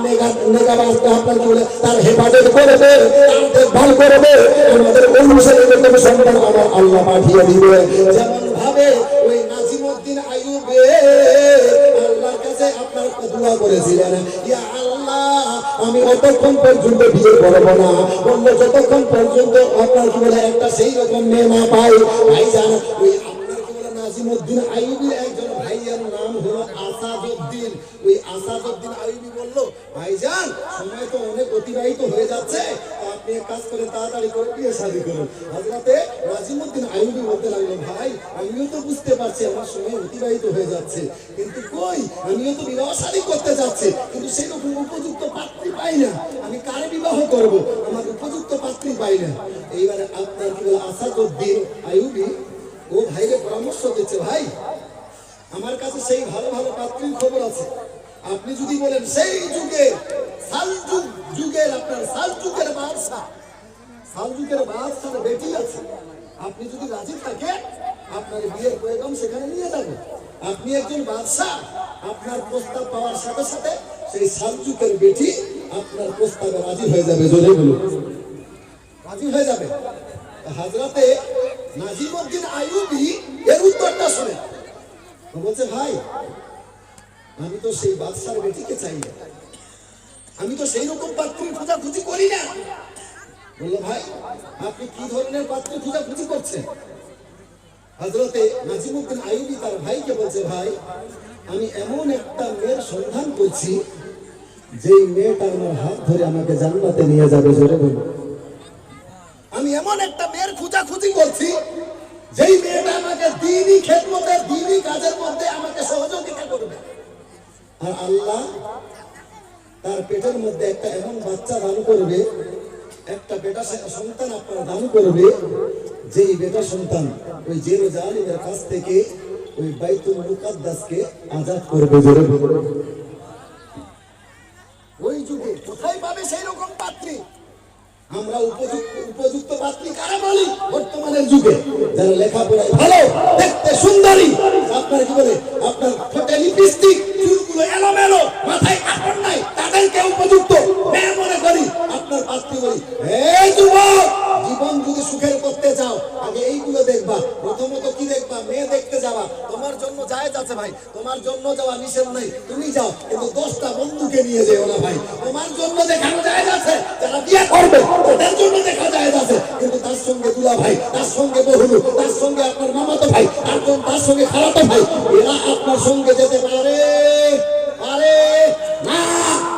নেগাবাজকে আপনার কি বলে তার হেফাজত করবে, তার দেখভাল করবে। আমাদের অনুসারে এরকম সন্তান আমার আল্লাহ পাঠিয়ে দিবে। যেমন ভাবে ওই নাজিমউদ্দিন আইয়ুবী আল্লাহর কাছে আপনার দোয়া করেছিলেন, ইয়া আল্লাহ, আমি অতক্ষণ পর্যন্ত বিয়ে করব না, বললো যতক্ষণ পর্যন্ত আপনার কি বলে একটা সেই রকম মেয়ে না পাই। ভাইজান, ওই আপনার কি বলে নাজিমউদ্দিন আইয়ুবীর একজন ভাইয়ের নাম হলো আসাদউদ্দিন। ওই আসাদউদ্দিন আইয়ুবী বললো, ভাইজান সময় তো অনেক অতিবাহিত হয়ে যাচ্ছে, আপনি এক কাজ করে তাড়াতাড়ি করে বিয়ে শাদী করুন। হযরতে নাজিমউদ্দিন আইয়ুবী বলতে লাগলো, ভাই আমিও তো বুঝতে পারছি আমার সময় অতিবাহিত হয়ে যাচ্ছে, কিন্তু কই আমিও তো বিবাহ শাদী করতে যাচ্ছি, কিন্তু সেরকম উপযুক্ত পাত্রী পাই না, আমি কারে বিবাহ করব, আমার উপযুক্ত পাত্রী পাই না। এইবারে আপনার কি বলে আসাদউদ্দিন আইয়ুবী ও ভাইকে পরামর্শ দিচ্ছে, ভাই আমার কাছে সেই ভালো ভালো পাত্রীর খবর আছে, আপনি যদি বলেন সেই যুগে সালজুক যুগের আপনার সালজুকের বাদশার বেটি আছে, আপনি যদি রাজি থাকেন আপনার বিয়ের প্রয়োজন সেখানে নিয়ে যাবেন। আপনি একজন বাদশাহ, আপনার প্রস্তাব পাওয়ার সাথে সাথে সেই সালজুকের বেটি আপনার প্রস্তাবে রাজি হয়ে যাবে। জোরে বলুন, রাজি হয়ে যাবে। হযরতে নাজিমউদ্দিন আইয়ুবী এর উত্তরটা শুনে ও বলছে ভাই আমি তো সেই বাদশার বেটিকে চাই না, আমি তো সেই রকম পাত্রী খোঁজাখুঁজি করি না। বললো ভাই আপনি কি ধরনের পাত্রী খোঁজাখুঁজি করছেন? হযরতে নাজিমউদ্দিন আইয়ুবী তার ভাইকে বলছে ভাই আমি এমন একটা মেয়ের সন্ধান করছি যেই মেয়েটা আমার হাত ধরে আমাকে জান্নাতে নিয়ে যাবে। জোরে বলুন। আমি এমন একটা মেয়ের খোঁজাখুঁজি করছি যেই মেয়েটা আমাকে দ্বীনি খেদমতের দ্বীনি কাজের মধ্যে আমাকে সহযোগিতা করবে। আর আল্লাহ তার পেটের মধ্যে একটা এমন বাচ্চা দান করবে, একটা বেটা সন্তান আপনার দান করবে, যেই বেটা সন্তান ওই জেরুজালেমের কাছ থেকে ওই বাইতুল মুকাদ্দাসকে আজাদ করবে। জোরে বলুন। ওই যুগে কোথায় পাবে সেই রকম পাত্রী? আমরা উপযুক্ত পাত্রী কারা বলি? বর্তমানের যুগে যারা লেখাপড়ায় ভালো, দেখতে সুন্দরী, আপনার কি বলে আপনার ঠোঁটে লিপস্টিক, চুলগুলো এলোমেলো, মাথায় কাপড় নাই, তাদেরকে উপযুক্ত মেয়ে মনে করি আপনার পাত্রী বলি। এই যুবক, জীবন যদি সুখের করতে চাও আগে এইগুলো দেখবা। প্রথমত কি দেখবা? মেয়ে দেখতে যাওয়া তোমার জন্য জায়েজ আছে ভাই, তোমার জন্য যাওয়া নিষেধ নাই, তুমি যাও, কিন্তু 10টা বন্ধুকে নিয়ে যেও না ভাই। তোমার জন্য দেখানো জায়েজ আছে, যারা বিয়ে করবে তাদের জন্য দেখা জায়েজ আছে, কিন্তু তার সঙ্গে দুলা ভাই, তার সঙ্গে বহুলু, তার সঙ্গে আপনার মামাতো ভাই, তার সঙ্গে খালাতো ভাই, এরা আপনার সঙ্গে যেতে পারে পারে না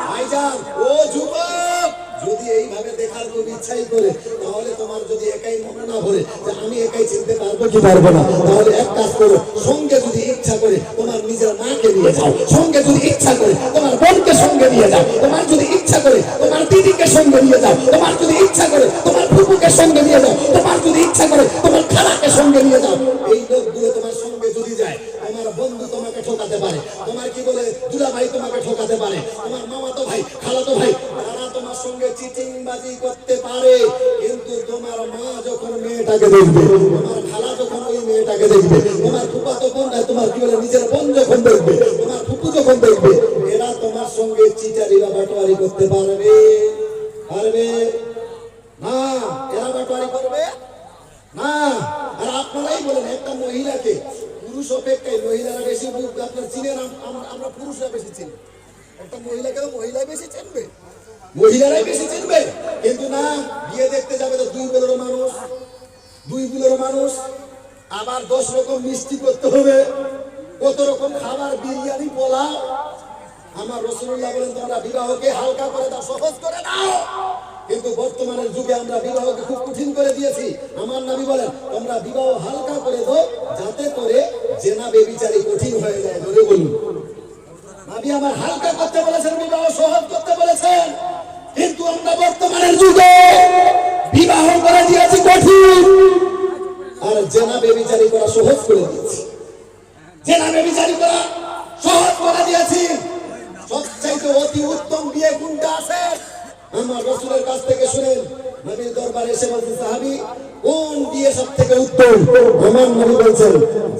ভাইজান। ও যুবক, যদি এইভাবে দেখার খুব ইচ্ছাই করে, তাহলে তোমার যদি একাই মনে না ভরে যে আমি একাই চিনতে পারবো কি পারবো না, তাহলে এক কাজ করো, সঙ্গে যদি ইচ্ছা করে তোমার নিজের মাকে নিয়ে যাও, সঙ্গে যদি ইচ্ছা করে তোমার বোনকে সঙ্গে নিয়ে যাও, তোমার যদি ইচ্ছা করে তোমার দিদিকে সঙ্গে নিয়ে যাও, তোমার যদি ইচ্ছা করে তোমার ফুপুকে সঙ্গে নিয়ে যাও, তোমার যদি ইচ্ছা করে তোমার খালাকে সঙ্গে নিয়ে যাও। এই লোকগুলো তোমার সঙ্গে যদি যায়, তোমার বন্ধু তোমাকে ঠকাতে পারে, তোমার কি বলে দুলা ভাই তোমাকে ঠকাতে পারে, তোমার মামাতো ভাই, খালাতো ভাই, তারা তোমার সঙ্গে চিটিংবাজি করতে পারে। কিন্তু তোমার মা যখন মেয়েটাকে দেখবে, তোমার খালা যখন ওই মেয়েটাকে দেখবে, তোমার ফুফাতো বোন, তোমার কি বলে নিজের বোন যখন দেখবে, তোমার ফুপু যখন দেখবে, এরা তোমার সঙ্গে চিটারি বা বাটোয়ারি করতে পারবে পারবে না? এরা বাটোয়ারি করবে না। আর আপনারাই বলেন একটা মহিলাকে পুরুষ অপেক্ষায় মহিলারা বেশি আপনার চিনেন, আমরা পুরুষরা বেশি চিনি। একটা মহিলাকে মহিলাই বেশি চিনবে, মহিলারাই বেশি চিনবে। কিন্তু না, বিয়ে দেখতে যাবে তো 2 বিলেরও মানুষ, আবার 10 রকম মিষ্টি করতে হবে, কত রকম খাবার, বিরিয়ানি, পোলাও। আমার রাসূলুল্লাহ বলেন তোমরা বিবাহকে হালকা করে দাও, সহজ করে দাও। কিন্তু বর্তমানের যুগে আমরা বিবাহকে খুব কঠিন করে দিয়েছি। আমার নবী বলেন তোমরা বিবাহ হালকা করে দাও, যাতে করে জেনা বেবিচারি কঠিন হয়ে যায়। ধরে বলুন, নবী আমার হালকা করতে বলেছেন, বিবাহ সহজ করতে বলেছেন। কিন্তু আমরা বর্তমানের যুগে বিবাহ করে দিয়েছি কঠিন, আর জেনা বেবিচারি করা সহজ করে দিয়েছি। জেনা বেবিচারি করা সহজ করে দিয়েছি। সবচাইতে অতি উত্তম বিয়ে কোনটা আছে? আমার রাসূলের কাছ থেকে শুনেন, নবীর দরবারে এসে বলছেন সাহাবী, কোন বিয়ে সবথেকে উত্তম? আমার নবী বলছেন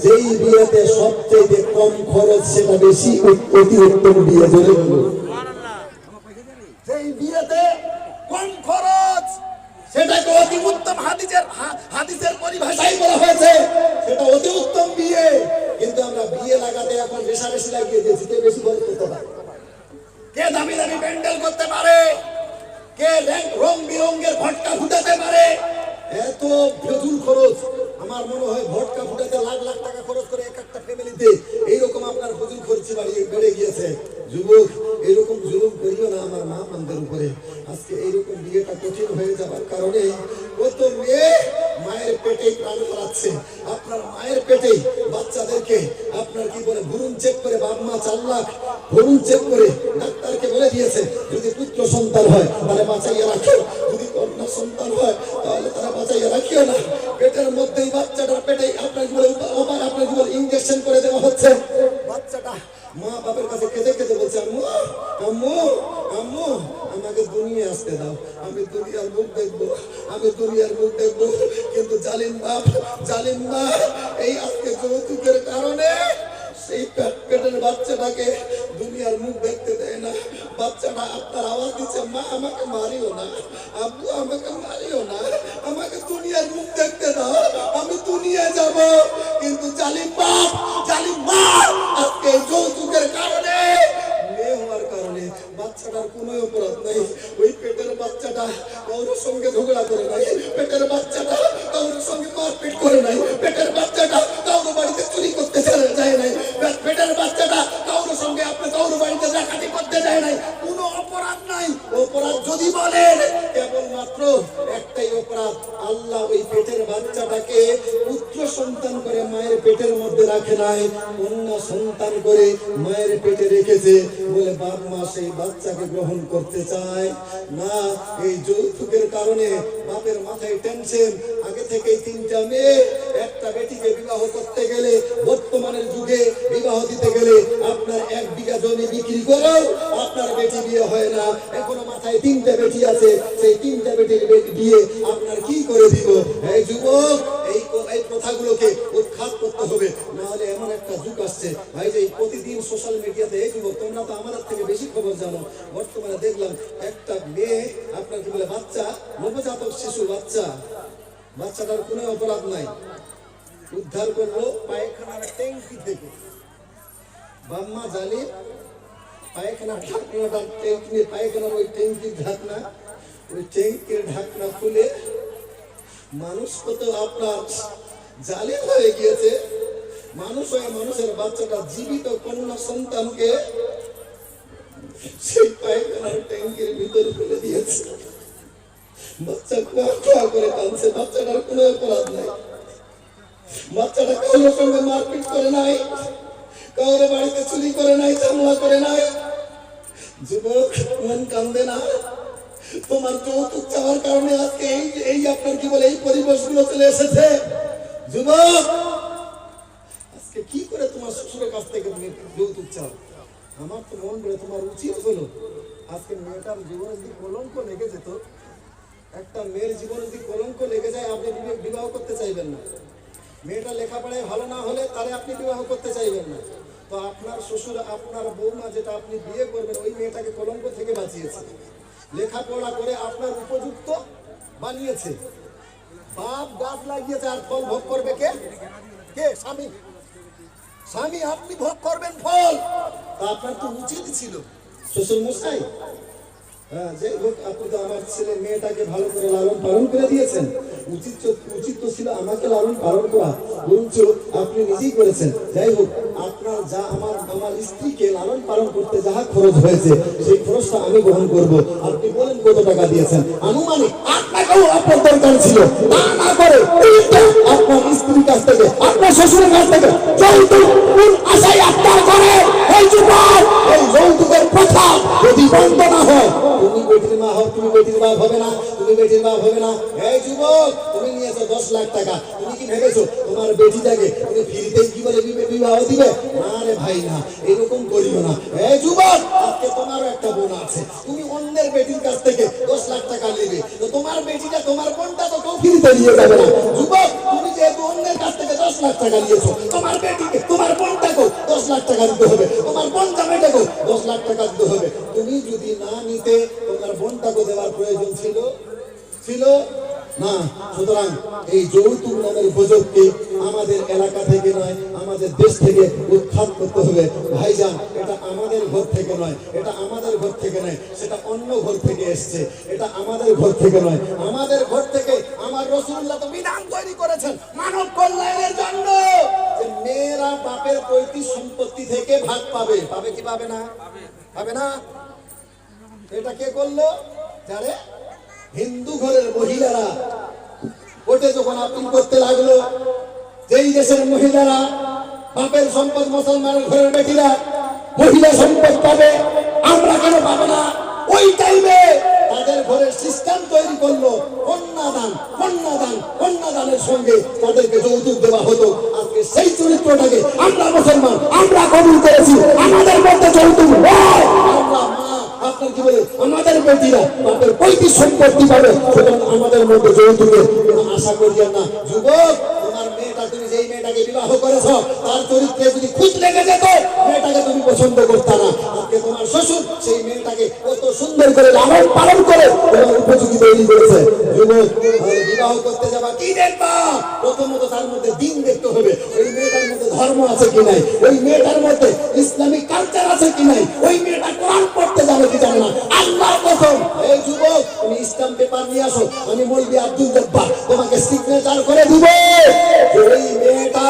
যেই বিয়েতে সবচেয়ে কম খরচ সেটা বেশি অতি উত্তম বিয়ে। জোরে বলুন। যেই বিয়েতে কম খরচ সেটাকে অতি উত্তম, হাদিসের পরিভাষায় বলা হয়েছে সেটা অতি উত্তম বিয়ে। কিন্তু আমরা বিয়ে লাগাতে এখন রেশারেশি লাগিয়ে দিয়েছি, কে বেশি খরচ করতে পারে, কে দামি দামি প্যান্ডেল করতে পারে, কে রং বিরঙ্গের ভটকা ফুটাতে পারে। এত ফজুল খরচ। আমার মনে হয় ভটকা ফুটাতে লাখ লাখ টাকা খরচ করে এক একটা ফ্যামিলিতে, এইরকম আপনার ফজুল খরচি বেড়ে গিয়েছে। যুবক, এইরকম জুলুম করিও না আমার মা বোনদের উপরে। আজকে এইরকম বিয়েটা কঠিন হয়ে যাবার কারণে কত মেয়ে মায়ের পেটেই প্রাণ হারাচ্ছে। আপনার মায়ের পেটেই বাচ্চাদেরকে আপনার কি বলে ভ্রূণ চেক করে, বাপ মা 4 লাখ ভ্রূণ চেক করে ডাক্তারকে বলে দিয়েছে যদি পুত্র সন্তান হয় তাহলে বাঁচাইয়া রাখিও, যদি কন্যা সন্তান হয় তাহলে তারা বাঁচাইয়া রাখিও না। পেটের মধ্যেই বাচ্চাটার পেটেই আপনার কি বলে আপনার কি বলে ইনজেকশন করে দেওয়া হচ্ছে। বাচ্চাটা মা বাপের কাছে কেঁদে কেঁদে বলছে, আম্মু আম্মু আম্মু আমাকে দুনিয়া আসতে দাও, আমি দুনিয়ার মুখ দেখবো, আমি দুনিয়ার মুখ দেখবো। কিন্তু জালিম বাপ, জালিম মা এই আজকে যৌতুকের কারণে সেই পেটের বাচ্চাটাকে দুনিয়ার মুখ দেখতে দেয় না। বাচ্চাটা আপনার আওয়াজ দিচ্ছে, মা আমাকে মারিও না, আব্বু আমাকে মারিও না, আমাকে দুনিয়ার মুখ দেখতে দাও, আমি দুনিয়া যাব। কিন্তু জালিম বাপ, জালিম মা আজকে যৌতুকের কারণে, মেয়ে হওয়ার কারণে বাচ্চাটার কোনো অপরাধ নাই। ওই পেটের বাচ্চাটা কারোর সঙ্গে ঝগড়া করে নাই, পেটের বাচ্চাটা কারোর সঙ্গে মারপিট করে নাই, পেটের বাচ্চাটা কারোর বাড়িতে চুরি করতে যায় নাই, পেটের বাচ্চাটা কারোর সঙ্গে আপনি কারোর বাড়িতে ডাকাতি করতে যায় নাই। কোনো অপরাধ নাই। অপরাধ যদি বলেন কেবলমাত্র একটাই অপরাধ, আল্লাহ ওই পেটের বাচ্চাটাকে পুত্র সন্তান করে মায়ের পেটের মধ্যে রাখে নাই, কন্যা সন্তান করে মায়ের পেটে রেখেছে বলে বাপ মা সেই বাচ্চাকে গ্রহণ করতে চায় না। এই যৌতুকের কারণে বাপের মাথায় টেনশন। আগে থেকেই 3টা মেয়ে, একটা বেটিকে বিবাহ করতে গেলে, বর্তমানের যুগে বিবাহ দিতে গেলে আপনার 1 বিঘা জমি বিক্রি করেও আপনার বেটি বিয়ে হয় না। এখনো মাথায় 3টে বেটি আছে, সেই 3টে বেটির বিয়ে আপনার কি করে দিব? এই যুবক, এই প্রথাগুলোকে উৎখাত করতে হবে, নাহলে এমন একটা যুগ আসছে ভাই যে প্রতিদিন সোশ্যাল মিডিয়াতে, এই যুবক তোমরা তো আমাদের থেকে বেশি খবর জানো, বর্তমানে দেখলাম একটা মেয়ে আপনার কি বলে বাচ্চা, নবজাতক শিশু বাচ্চাটার কোনো অপরাধ নাই, উদ্ধার করলো পায়খানার ট্যাঙ্কি থেকে। বাম্মা জালিম পায়খানার ঢাকনাটা, পায়খানার ওই ট্যাঙ্কির ঢাকনা, ওই ট্যাঙ্কির ঢাকনা খুলে মানুষ কত আপনার জালিম হয়ে গিয়েছে। মানুষ হয়ে মানুষের বাচ্চাটা, জীবিত কন্যা সন্তানকে সেই পায়খানার ট্যাঙ্কির ভিতরে ফেলে দিয়েছে। বাচ্চা খোয়া করে কাঁদছে, বাচ্চাটার কোনো অপরাধ নাই, বাচ্চাটা কারোর সঙ্গে মারপিট করে নাই, কারোর বাড়িতে চুরি করে নাই, ঝামেলা করে নাই। যুবক, মন কান্দে না? তোমার যৌতুক চাওয়ার কারণে আজকে এই আপনার কি বলে এই পরিবেশগুলো চলে এসেছে। যুবক, আজকে কি করে তোমার শ্বশুরের কাছ থেকে যৌতুক চাও? আমার তো মন করে তোমার উচিত হলো আজকে মেয়েটার জীবনে যদি কলঙ্ক লেগে যেত, একটা মেয়ের জীবনে যদি কলঙ্ক লেগে যায়, আপনি বিবাহ করতে চাইবেন না। মেয়েটা লেখাপড়ায় ভালো না হলে তারে আপনি বিবাহ করতে চাইবেন না। তো আপনার শ্বশুর, আপনার বৌমা যেটা আপনি বিয়ে করবেন, ওই মেয়েটাকে কলঙ্ক থেকে বাঁচিয়েছে, লেখাপড়া করে আপনার উপযুক্ত বানিয়েছে। বাপ গাছ লাগিয়েছে, আর ফল ভোগ করবে কে? স্বামী। স্বামী, আপনি ভোগ করবেন ফল। তা আপনার তো উচিত ছিল শ্বশুর মশাই, যাই হোক, আপনি তো আমার ছেলে মেয়েটাকে ভালো করে লালন পালন করে দিয়েছেন। উচিত তো ছিল আমাকে লালন পালন করা, বরঞ্চ আপনি নিজেই করেছেন। যাই হোক, আপনার যা আমার স্ত্রীকে লালন পালন করতে যাহা খরচ হয়েছে, সেই খরচটা আমি বহন করব। আপনি বলেন কত টাকা দিয়েছেন? আনুমানিক আপনাকেও আপনার দরকার ছিল, না করে আপনার স্ত্রীর কাছ থেকে, আপনার শ্বশুরের কাছ থেকে যৌতুক কোন আশায় আপনার করে? এই যুবক, এই যৌতুকের প্রথা যদি বন্ধ না হয়, তুমি বেটির মা হও, তুমি বেটির বাপ হবে না, তুমি বেটির বাপ হবে না। এই যুবক, তুমি নিয়েছো 10 লাখ টাকা, তুমি কি ভেবেছো তোমার বেটিটাকে তুমি ফ্রিতে কি বলে বিবাহ দিবে? না রে ভাই, না, এরকম করিও না। এই যুবক, আজকে তোমারও একটা বোন আছে, তুমি অন্যের বেটির কাছ থেকে 10 লাখ টাকা নেবে, তো তোমার বেটিটা, তোমার বোনটা তো কেউ ফ্রিতে নিয়ে যাবে না। যুবক, তুমি যেহেতু অন্যের কাছ থেকে 10 লাখ টাকা নিয়েছো, তোমার বেটিকে, তোমার বোনটাকেও 10 লাখ টাকা দিতে হবে, তোমার বোন জামাইটাকেও 10 লাখ টাকা দিতে হবে। তুমি যদি না নিতে, তোমার বোনটাকে দেওয়ার প্রয়োজন ছিল না। সুতরাং এই যৌতুক নামের উপযোগকে আমাদের এলাকা থেকে নয়, আমাদের দেশ থেকে উৎখাত করতে হবে। ভাইজান, এটা আমাদের ঘর থেকে নয়, এটা আমাদের ঘর থেকে নয়, সেটা অন্য ঘর থেকে এসছে, এটা আমাদের ঘর থেকে নয়। আমাদের ঘর থেকে আমার রাসূলুল্লাহ তো বিধান তৈরি করেছেন মানব কল্যাণের জন্য, যে মেয়েরা বাপের পৈতৃক সম্পত্তি থেকে ভাগ পাবে। পাবে কি পাবে না? পাবে না। এটা কে করলো? যারে হিন্দু ঘরের মহিলারা ওটে যখন আপিল করতে লাগলো, যেই দেশের মহিলারা বাপের সম্পদ, মুসলমানের ঘরের বেটিরা মহিলা সম্পদ পাবে, আমরা কেন পাবো না? ওই টাইমে তাদের ঘরের সিস্টেম তৈরি করলো কন্যাদানের সঙ্গে তাদেরকে যৌতুক দেওয়া হতো। আজকে সেই চরিত্রটাকে আমরা মুসলমান, আমরা কবুল করেছি। আমাদের মধ্যে যৌতুক হয়, আমরা আপনার কি বলে আমাদের বেটিরা বাপের পৈতৃক সম্পত্তি পাবে, সুতরাং আমাদের মধ্যে যৌতুকের আশা করিয়েন না। যুবক, তোমার মেয়েটা, তুমি যেই মেয়েটাকে বিবাহ করেছ, তার চরিত্রে যদি খুঁত লেগে যেত, মেয়েটা মেয়েটাকে তুমি পছন্দ করতে না, আজকে তোমার শ্বশুর সেই মেয়েটাকে কত সুন্দর করে লালন পালন করে তোমার উপযোগী তৈরি করেছে। যুবক, তাহলে বিবাহ করতে যাবা কি দেখবা? প্রথমত তার মধ্যে দিন দেখতে হবে, ওই মেয়েটার মধ্যে ধর্ম আছে কি নাই, ওই মেয়েটার মধ্যে ইসলামিক কালচার আছে কি নাই, ওই মেয়েটা কোরআন পড়তে জানে কি জানে না। আল্লাহর কসম, এই যুবক তুমি ইসলাম পেপার নিয়ে আসো, আমি মৌলভী আব্দুল জব্বার তোমাকে সিগনেচার করে দিব যে ওই মেয়েটা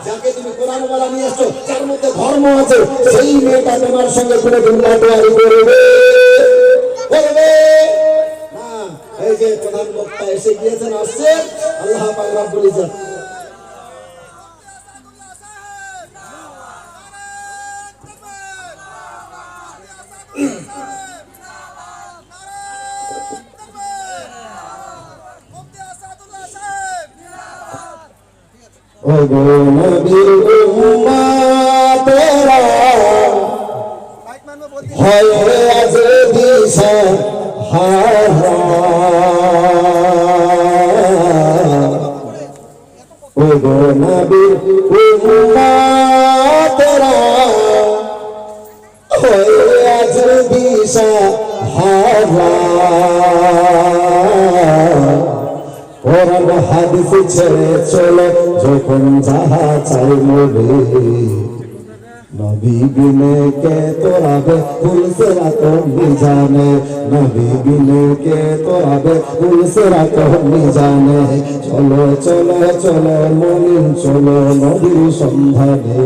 যাকে তুমি কোরআন ওয়ালা নিয়ে আসছো, যার মধ্যে ধর্ম আছে, সেই মেয়েটা তোমার সঙ্গে কোনো দিন লাটোয়ারি করবে না। এই যে প্রধান বক্তা এসে গিয়েছেন, আসছেন, আল্লাহ পাক রব্বুল ইজ্জত। ওগো নবীর উম্মতেরা হয়ে আছে দিশাহারা, ওগো নবীর উম্মতেরা হয়ে আছে দিশাহারা। কোরআন হাদিস ছেড়ে চলে যখন যাহা চাই মরে, নবী বিনে কে তোরাবে ফুলসে রাত মিজানে, নবী বিনে কে তোরাবে ফুলসে রাত মিজানে। চলো চলো চলো মুমিন চলো নবীর সন্ধানে,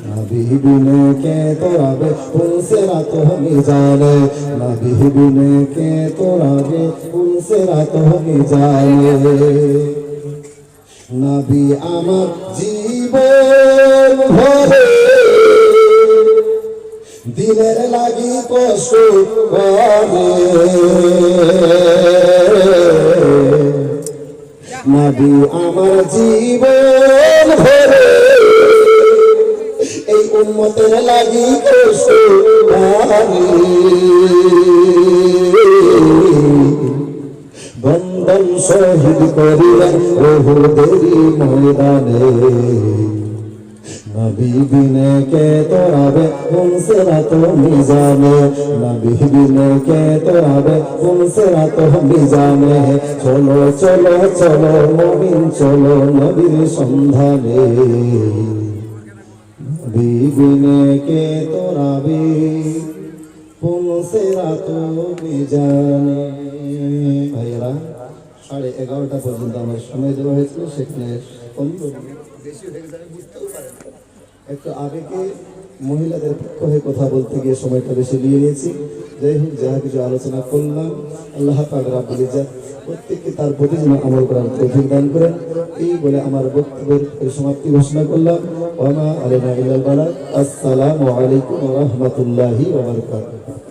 নবী বিনে কে তোরাবে ফুলসে রাত মিজানে, নবী বিনে কে তোরাবে ফুলসে রাত মিজানে। নবী আমার জীবন ভরে দিলের লাগি কষ্ট করে, নবী আমার জীবন ভরে এই উম্মতের লাগি কষ্ট করে। বন্ধন শহীদ করিলেন বহুদেরই ময়দানে, নবী বিনে কে তোরাবে ফুলসে রাত মিজানে, নবী বিনে কে তোরাবে ফুলসে রাত মিজানে। চলো চলো চলো মুমিন চলো নবীর সন্ধানে, নবী বিনে কে তোরাবে ফুলসে রাত মিজানে। ভাইয়েরা, 11:30 পর্যন্ত আমার সময় দেওয়া হয়েছিল, সেখানে 15 মিনিট বেশি হয়ে যাবে, বুঝতেও পারেন। একটু আবেগে মহিলাদের পক্ষ হয়ে কথা বলতে গিয়ে সময়টা বেশি নিয়ে নিয়েছি। যাই হোক, যা কিছু আলোচনা করলাম, আল্লাহ পাক রব্বুল ইজ্জত প্রত্যেককে তার প্রতি যেন আমল করার তৌফিক দান করেন। এই বলে আমার বক্তব্যের সমাপ্তি ঘোষণা করলাম। ওয়া মা আলাইনা ইল্লাল বালাগ। আসসালামু আলাইকুম ওয়া রাহমাতুল্লাহি ওয়া বারাকাতুহু।